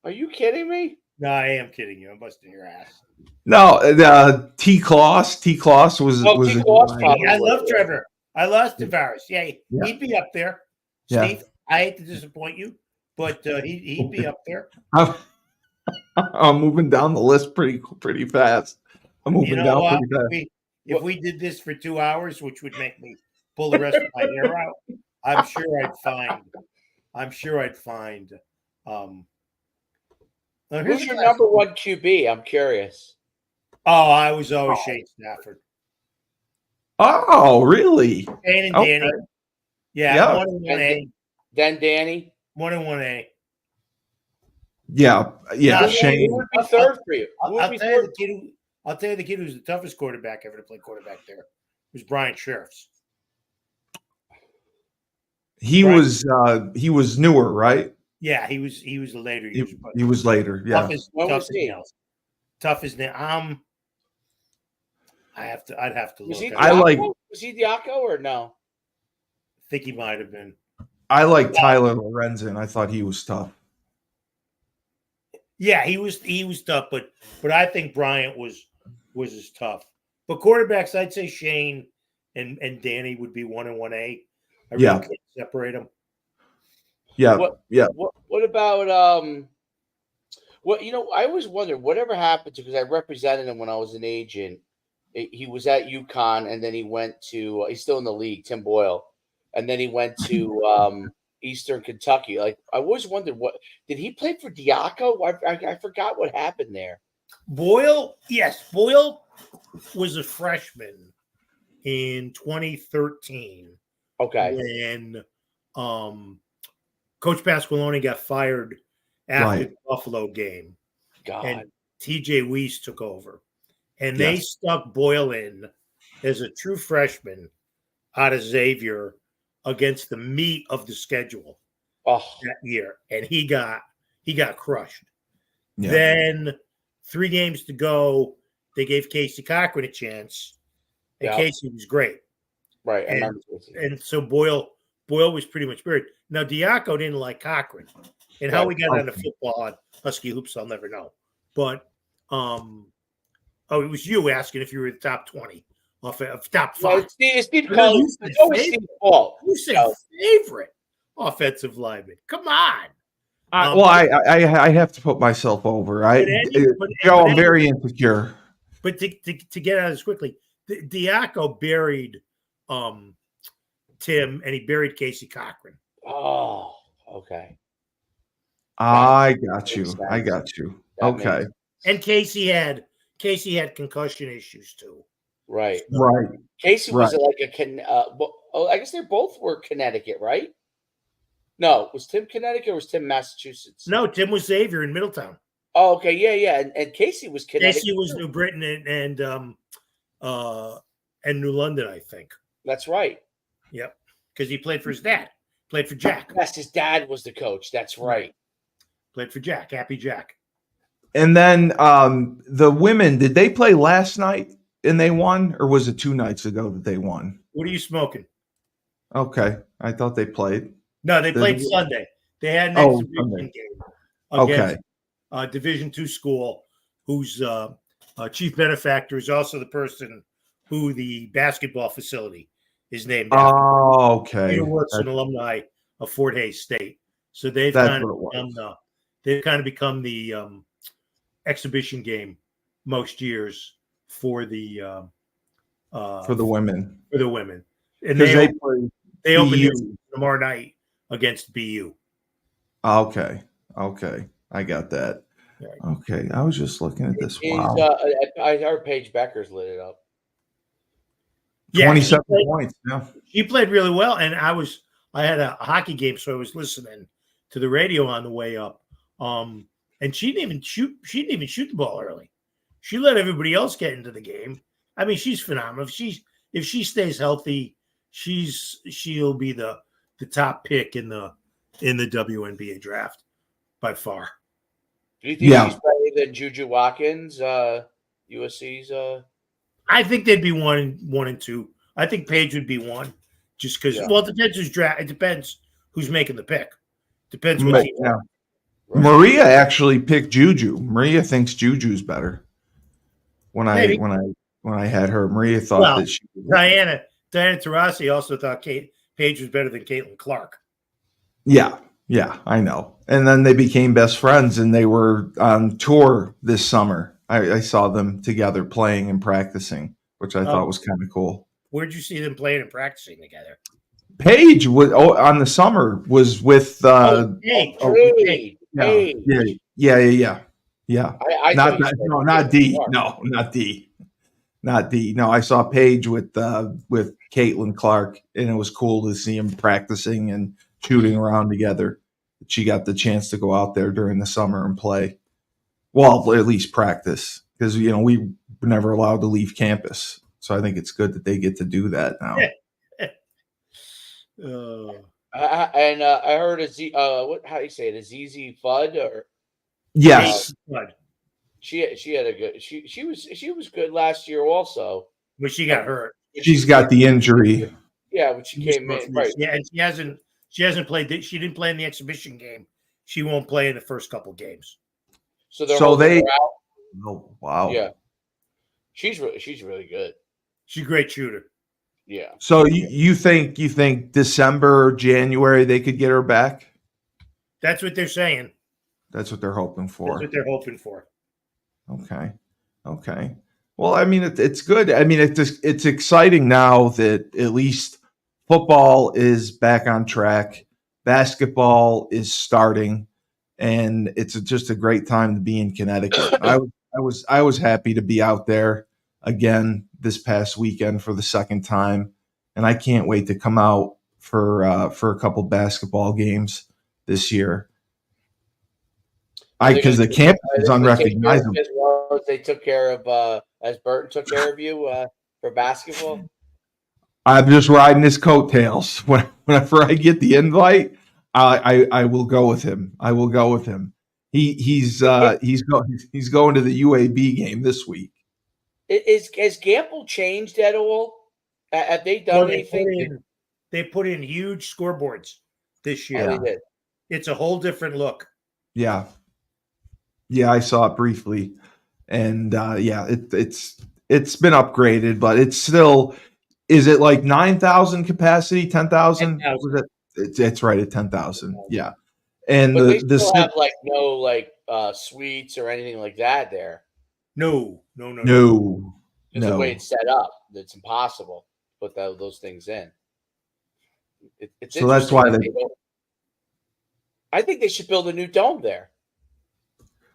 Are you kidding me? No, I am kidding you. I'm busting your ass. No, T. Kloss. T. Kloss was. T. Kloss probably. I love Trevor. I lost Tavares. Yeah, he'd be up there. Steve, I hate to disappoint you, but he'd be up there. I'm moving down the list pretty fast. I'm moving down pretty fast. If we did this for 2 hours, which would make me pull the rest of my hair out, I'm sure I'd find. Who's your number 1 QB? I'm curious. Oh, I was always Shane Stafford. Oh, really? Shane and Danny. Yeah. 1 and 1A. Then Danny. 1 and 1A. Yeah. Shane. Who would be third for you? I'll tell you the kid who's the toughest quarterback ever to play quarterback there was Brian Sheriffs. He was newer, right? Yeah, he was a later user. He was later. Yeah. Tough as nails. I'd have to look. Was he Diaco or no? I think he might have been. I like Tyler Lorenzen. I thought he was tough. Yeah, he was tough, but I think Bryant was as tough. But quarterbacks, I'd say Shane and Danny would be 1 and 1A. I really can't separate them. Yeah. What about I always wondered whatever happened to, because I represented him when I was an agent. He was at UConn, and then he went to he's still in the league, Tim Boyle, and then he went to Eastern Kentucky. Like, I always wondered, what did he play for Diaco? I forgot what happened there. Boyle was a freshman in 2013. Okay. When Coach Pasqualoni got fired after the Buffalo game. And TJ Weiss took over. And they stuck Boyle in as a true freshman out of Xavier against the meat of the schedule that year. And he got crushed. Yeah. Then 3 games to go, they gave Casey Cochran a chance. And Casey was great. Right. And so Boyle was pretty much buried. Now, Diaco didn't like Cochran. And how we got into football on Husky Hoops, I'll never know. But it was you asking if you were the top 20 of top 5. Well, Steve Cully. It's always Steve's fault. You said favorite offensive lineman. Come on. I have to put myself over. I'm very insecure. But to get out of this quickly, Diaco buried Tim, and he buried Casey Cochran. Oh, okay. I got you. Okay. And Casey had concussion issues too. Right. Right. Casey was I guess they both were Connecticut, right? No, was Tim Connecticut or was Tim Massachusetts? No, Tim was Xavier in Middletown. Oh, okay, yeah. And Casey was Connecticut. Casey was New Britain and New London, I think. That's right. Yep, because he played for his dad. Played for Jack. Yes, his dad was the coach. That's right. Played for Jack. Happy Jack. And then the women, did they play last night and they won, or was it 2 nights ago that they won? What are you smoking? Okay, I thought they played. No, they played Sunday. They had an exhibition game against Division II school, whose chief benefactor is also the person who the basketball facility is named after. Oh, okay. Peter Wirtz, an alumni of Fort Hays State. So they've That's kind what it was. of become the exhibition game most years for the women. For the women, and Because they play they open this BU. tomorrow night against BU. Okay. I got that. Right. Okay. I was just looking at this. Wow. I heard Paige Becker's lit it up. Yeah, 27 points. Yeah. She played really well, and I had a hockey game, so I was listening to the radio on the way up. And she didn't even shoot. She didn't even shoot the ball early. She let everybody else get into the game. I mean, she's phenomenal. If she stays healthy, she'll be the top pick in the WNBA draft by far. Do you think she's better than Juju Watkins, USC's? I think they'd be one and two. I think Paige would be one, just because. Well, it depends who's draft. It depends who's making the pick. Depends what team. Yeah. Right. Maria actually picked Juju. Maria thinks Juju's better. When I had her, Maria thought that she. Diana Taurasi also thought Paige was better than Caitlin Clark. Yeah, I know. And then they became best friends, and they were on tour this summer. I saw them together playing and practicing, which I thought was kind of cool. Where'd you see them playing and practicing together? Paige on the summer was with Paige. Yeah. Not D. No, not D. Not D. No, I saw Paige with Caitlin Clark, and it was cool to see them practicing and shooting around together. She got the chance to go out there during the summer and play. Well, at least practice, because we were never allowed to leave campus. So I think it's good that they get to do that now. And I heard how do you say it? A ZZ Fudd or yes, Fudd. She had a good. She was good last year also, but she got hurt. She's got the injury. Yeah, when she came in, right? Yeah, and she hasn't played. She didn't play in the exhibition game. She won't play in the first couple games. So they. Oh wow! Yeah, she's really good. She's a great shooter. Yeah. So you think December, January they could get her back? That's what they're saying. That's what they're hoping for. Okay. Well, I mean, it's good. I mean, it's exciting now that at least football is back on track. Basketball is starting, and it's just a great time to be in Connecticut. I was happy to be out there again this past weekend for the second time, and I can't wait to come out for a couple basketball games this year. Because the campus is unrecognizable. They took care of as Burton took care of you for basketball. I'm just riding his coattails. Whenever I get the invite, I will go with him. He's going to the UAB game this week. Has Gamble changed at all? Have they done anything? They put in huge scoreboards this year. Oh, they did. It's a whole different look. Yeah, I saw it briefly, and it's been upgraded, but it's still. Is it like 9,000 capacity? 10,000? It's right at 10,000. Yeah, and but they still have no suites or anything like that there. No. It's the way it's set up. It's impossible to put those things in. So that's why I think they should build a new dome there.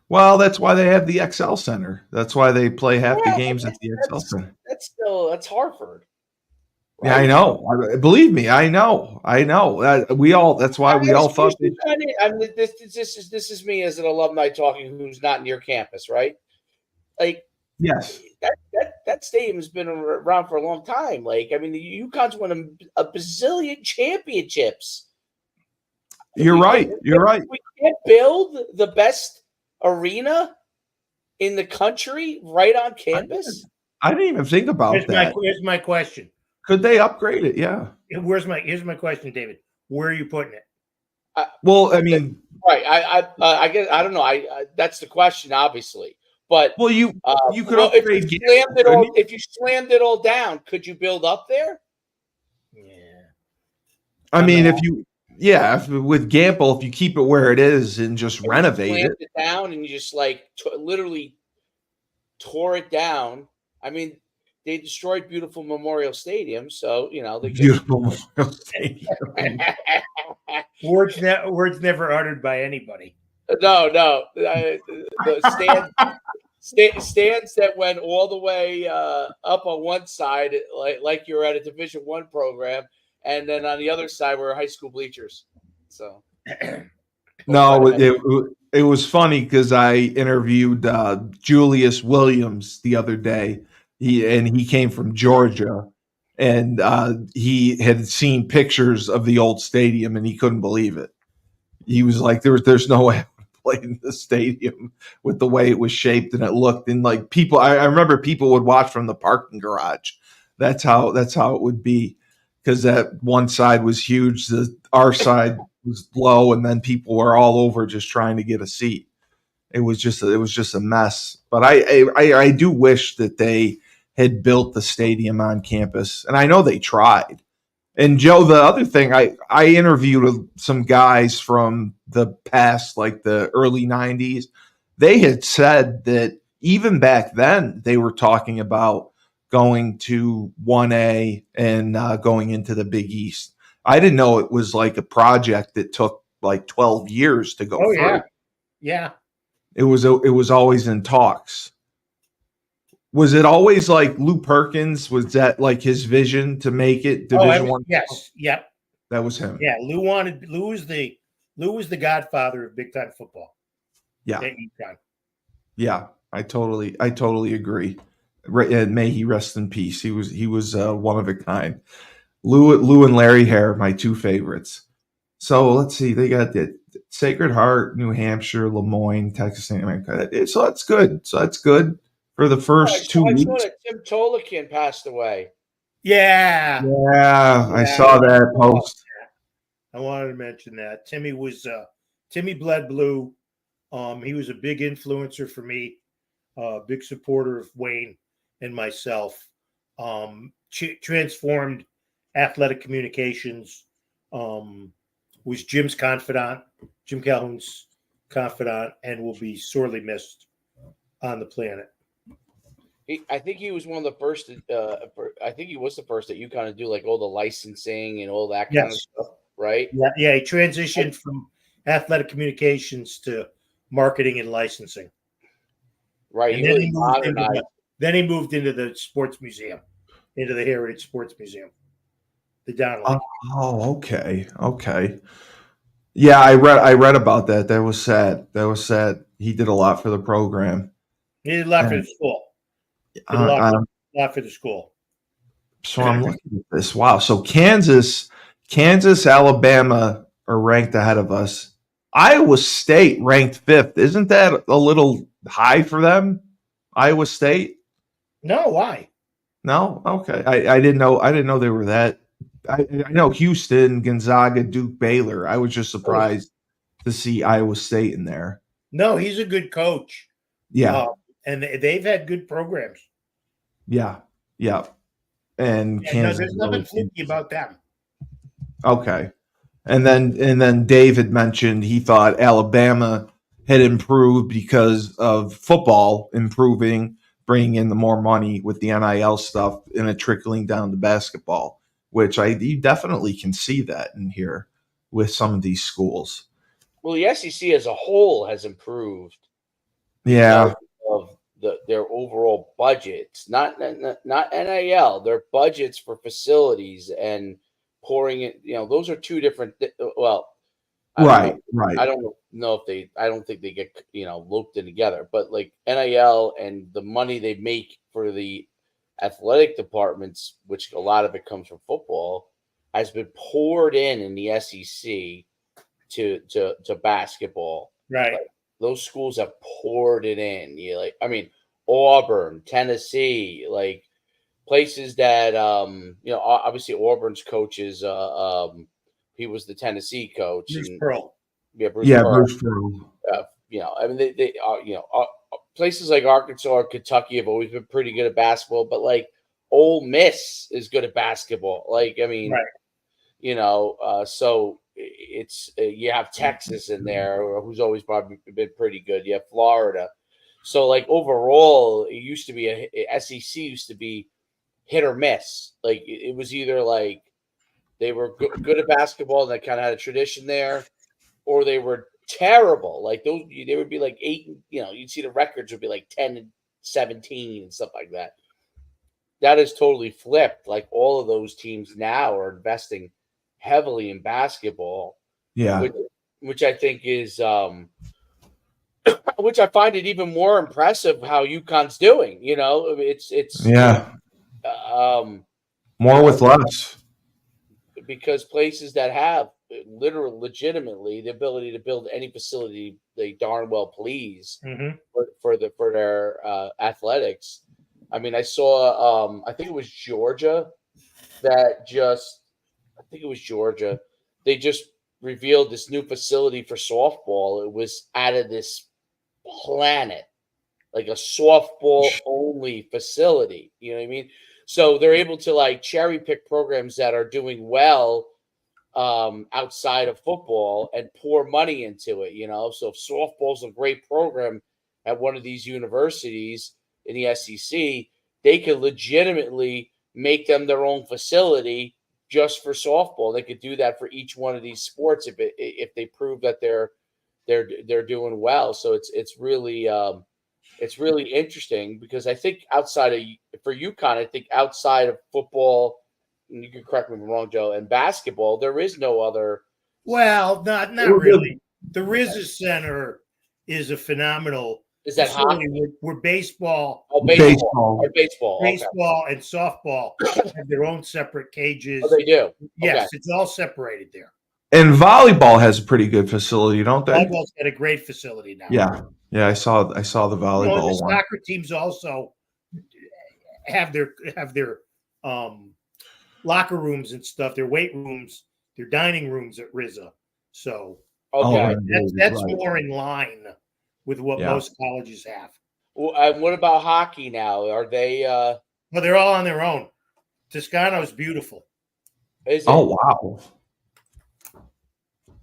Well, that's why they have the XL Center. That's why they play half the games at the XL Center. That's Hartford. Right? Yeah, I know. Believe me, I know. That's why we all thought. This is me as an alumni talking who's not near campus, right? Like, yes, that stadium has been around for a long time. Like, I mean, the UConn's won a bazillion championships. You're right. We can't build the best arena in the country right on campus. I didn't even think about that. Here's my question. Could they upgrade it? Yeah. Here's my question, David. Where are you putting it? Well, I mean, right. I guess I don't know. That's the question, obviously. But Well, you could well, upgrade. if you slammed it all down, could you build up there? Yeah. I mean, with Gamble, if you keep it where it is and just Or you renovate slammed it, it down and you just like literally tore it down. I mean, they destroyed beautiful Memorial Stadium, so they could. beautiful Memorial Stadium. Words never uttered by anybody. No, the stands that went all the way up on one side, like you're at a Division One program, and then on the other side were high school bleachers. So No, it was funny because I interviewed Julius Williams the other day. He came from Georgia, and he had seen pictures of the old stadium, and he couldn't believe it. He was like, "There's no way I would play in the stadium with the way it was shaped and it looked." And like people, I remember people would watch from the parking garage. That's how it would be, because that one side was huge. Our side was low, and then people were all over just trying to get a seat. It was just a mess. But I do wish that they had built the stadium on campus, and I know they tried. And Joe, the other thing, I interviewed some guys from the past, like the early 90s. They had said that even back then they were talking about going to 1A and going into the Big East. I didn't know it was like a project that took like 12 years to go through. Yeah. It was always in talks. Was it always like Lou Perkins? Was that like his vision to make it Division One? Yes. Yep. That was him. Yeah. Lou was the godfather of big time football. Yeah. At UConn. Yeah. I totally agree. And may he rest in peace. He was one of a kind. Lou and Larry Hare, my two favorites. So let's see. They got the Sacred Heart, New Hampshire, Lemoyne, Texas A&M. So that's good. For the first 2 weeks. I saw that Tim Tolikin passed away. Yeah. I saw that post. I wanted to mention that. Timmy bled blue. He was a big influencer for me, big supporter of Wayne and myself. Transformed athletic communications. Was Jim Calhoun's confidant, and will be sorely missed on the planet. I think he was one of the first. I think he was the first that you kind of do like all the licensing and all that kind of stuff, right? Yeah. He transitioned from athletic communications to marketing and licensing. Right. And then he moved into the sports museum, into the Heritage Sports Museum, the Donnelly. Oh, okay. Yeah, I read about that. That was sad. He did a lot for the program. He did a lot for the school. A lot for the school. So I'm looking at this. Wow. So Kansas, Alabama are ranked ahead of us. Iowa State ranked 5th. Isn't that a little high for them? Iowa State? No, why? No? Okay. I didn't know they were that. I know Houston, Gonzaga, Duke, Baylor. I was just surprised to see Iowa State in there. No, he's a good coach. Yeah. And they've had good programs. Yeah. And Kansas. There's nothing fluky about them. Okay. And then David mentioned he thought Alabama had improved because of football improving, bringing in the more money with the NIL stuff and it trickling down to basketball, which you definitely can see that in here with some of these schools. Well, the SEC as a whole has improved. Yeah. Of their overall budgets, not NIL, their budgets for facilities and pouring it. Those are two different. Right. I don't know if I don't think they get looped in together. But like NIL and the money they make for the athletic departments, which a lot of it comes from football, has been poured in the SEC to basketball. Right. Like, those schools have poured it in. Auburn, Tennessee, like places that obviously Auburn's coaches. He was the Tennessee coach. Bruce Pearl. Yeah, Bruce Pearl. Bruce Pearl. They places like Arkansas or Kentucky have always been pretty good at basketball, but like Ole Miss is good at basketball. Like, I mean, Right. so it's you have Texas in there, who's always probably been pretty good. You have Florida. So like overall, it used to be SEC used to be hit or miss. Like it was either like they were good at basketball and they kind of had a tradition there, or they were terrible. Like those, they would be like 8. You'd see the records would be like 10-17 and stuff like that. That is totally flipped. Like all of those teams now are investing heavily in basketball, Yeah. which I think is which I find it even more impressive how UConn's doing. It's Yeah. More with less. because places that have literally legitimately the ability to build any facility they darn well please for their athletics. I mean, I saw I think it was Georgia they just revealed this new facility for softball. It was out of this planet, like a softball only facility. You know what I mean? So they're able to like cherry pick programs that are doing well outside of football and pour money into it. So if softball's a great program at one of these universities in the SEC, they could legitimately make them their own facility just for softball. They could do that for each one of these sports if they prove that they're doing well. So it's really interesting because I think for UConn, I think outside of football, and you can correct me if I'm wrong, Joe, and basketball, there is no other. Well, not really. The RISA Center is a phenomenal Is that facility hockey? where baseball, Oh, baseball. Baseball and softball have their own separate cages. Oh, they do. Yes, Okay. it's all separated there. And volleyball has a pretty good facility, don't they? Volleyball's got a great facility now. Yeah. I saw the volleyball the one. soccer teams also have their locker rooms and stuff, their weight rooms, their dining rooms at RISA. So okay, that's right. More in line with what most colleges have. Well, what about hockey now? Are they? Well, they're all on their own. Toscano's beautiful. Is it? Oh wow.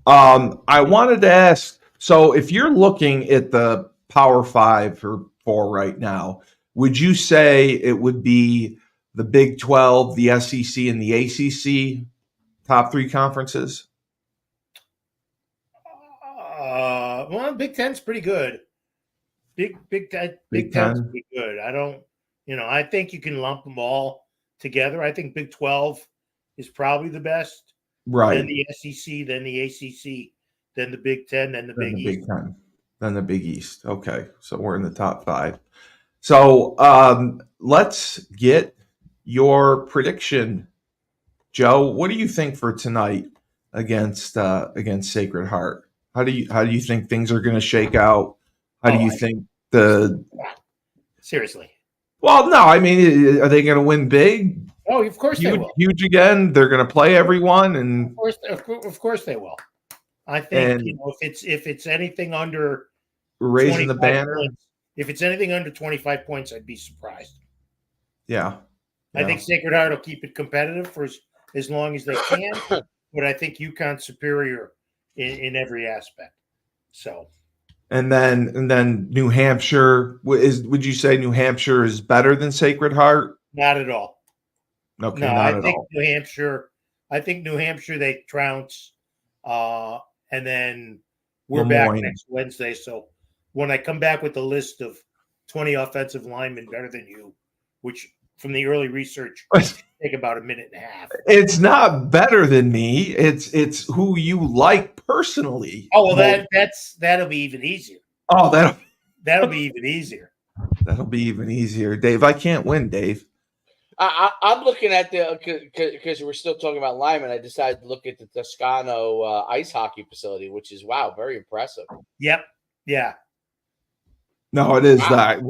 I wanted to ask. So, if you're looking at the Power 5 or 4 right now, would you say it would be the Big 12, the SEC, and the ACC top 3 conferences? Well, Big Ten's pretty good. Big Ten's pretty good. I think you can lump them all together. I think Big 12 is probably the best. Right. Then the SEC, then the ACC, then the Big Ten, then the Big East. Then the Big East. Okay, so we're in the top 5. So let's get your prediction, Joe. What do you think for tonight against Sacred Heart? How do you think things are going to shake out? How do you think seriously? Well, no, I mean, are they going to win big? Oh, of course they will. Huge again. They're going to play everyone, and of course they will. I think if it's anything under raising the banner, if it's anything under 25 points, I'd be surprised. Yeah. I think Sacred Heart will keep it competitive for as long as they can, but I think UConn's superior in every aspect. So. And then New Hampshire would you say New Hampshire is better than Sacred Heart? Not at all. Okay, no, not I at think all. I think New Hampshire they trounce, and then we're back next Wednesday. So when I come back with the list of 20 offensive linemen better than you, which from the early research take about a minute and a half. It's not better than me. It's who you like personally. Oh well, that'll be even easier. Oh, that'll be even easier. That'll be even easier, Dave. I can't win, Dave. I'm looking at because we're still talking about linemen. I decided to look at the Toscano ice hockey facility, which is very impressive. Yep. Yeah. No, it is that.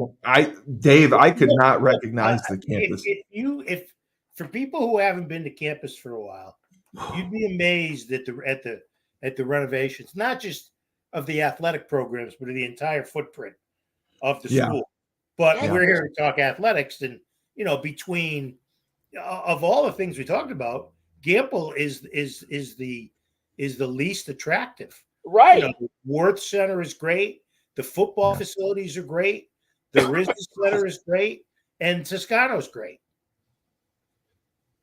Dave, I could not recognize the campus. If for people who haven't been to campus for a while, you'd be amazed at the renovations, not just of the athletic programs, but of the entire footprint of the Yeah. school. But Yeah. we're here to talk athletics, and between of all the things we talked about, Gamble is the least attractive. Right. Worth Center is great. The football facilities are great. The Rizzo Center is great, and Toscano's great.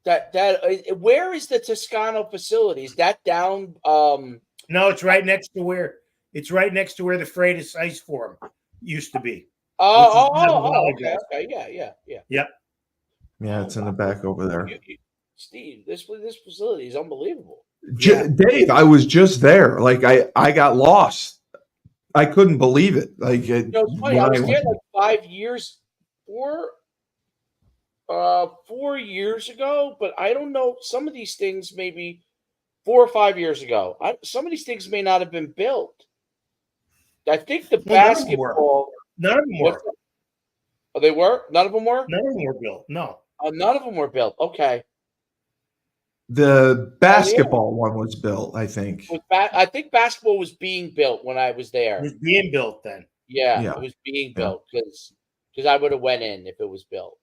Where is the Toscano facility? Is that down? No, it's right next to where the Freitas Ice Forum used to be. Okay. Yep. Yeah, it's in the back over there. Steve, this facility is unbelievable. Dave, I was just there. Like I got lost. I couldn't believe it. Like it's funny. I was there like 5 years, 4 years ago, but I don't know. Some of these things maybe 4 or 5 years ago. Some of these things may not have been built. I think the basketball. None of them were. Oh, they were? None of them were? None of them were built. No. None of them were built. Okay. The basketball one was built, I think. I think basketball was being built when I was there. It was being built then. Yeah. It was being built because I would have went in if it was built.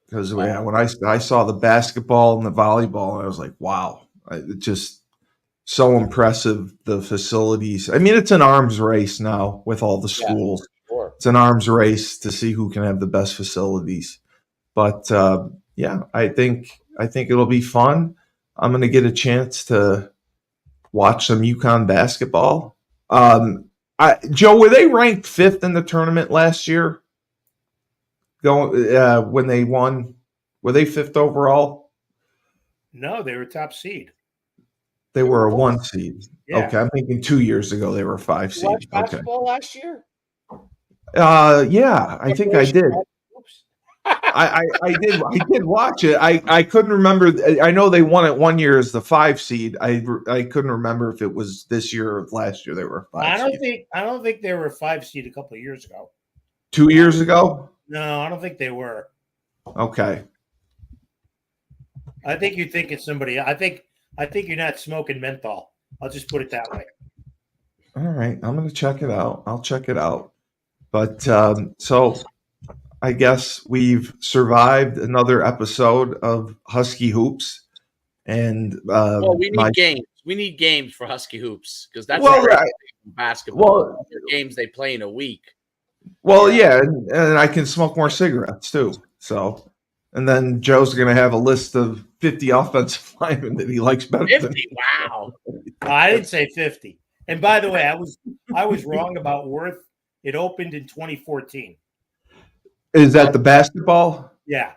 Because when I saw the basketball and the volleyball, I was like, wow, it's just so impressive, the facilities. I mean, it's an arms race now with all the schools. Sure. It's an arms race to see who can have the best facilities. But I think it'll be fun. I'm going to get a chance to watch some UConn basketball. Joe, were they ranked 5th in the tournament last year? When they won, were they 5th overall? No, they were top seed. They were a 1 seed. Yeah. Okay, I'm thinking 2 years ago they were 5 seed. You watched basketball last year? Yeah, I think I did. I did watch it. I couldn't remember. I know they won it 1 year as the 5 seed. I couldn't remember if it was this year or last year they were 5 seed. I don't think they were a 5 seed a couple of years ago. 2 years ago? No, I don't think they were. Okay. I think you're thinking somebody. I think you're not smoking menthol. I'll just put it that way. All right, I'm going to check it out. I'll check it out. But so I guess we've survived another episode of Husky Hoops, and we need games. We need games for Husky Hoops because that's basketball. Well, games they play in a week. Well, yeah, and I can smoke more cigarettes too. So, and then Joe's going to have a list of 50 offensive linemen that he likes better 50. than me. Wow, I didn't say 50. And by the way, I was wrong about Worth. It opened in 2014. Is that the basketball? Yeah.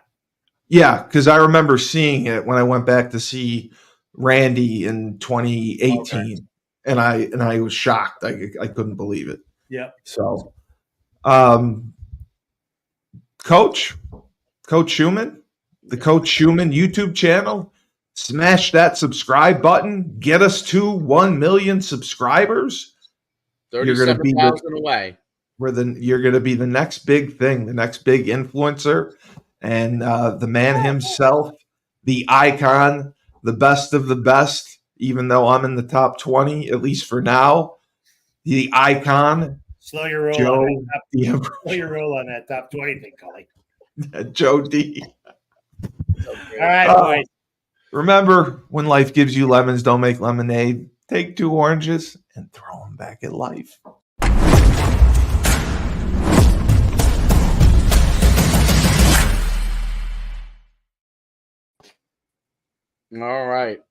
Yeah, because I remember seeing it when I went back to see Randy in 2018, and I was shocked. I couldn't believe it. Yeah. So, Coach Schuman, the Coach Schuman YouTube channel, smash that subscribe button. Get us to 1 million subscribers. 37,000 away. You're going to be the next big thing, the next big influencer, and the man himself, the icon, the best of the best. Even though I'm in the top 20, at least for now, the icon. Slow your roll. Joe, slow your roll on that top 20 thing, Cully. Joe D. All right, boys. Remember, when life gives you lemons, don't make lemonade. Take 2 oranges and throw them back at life. All right.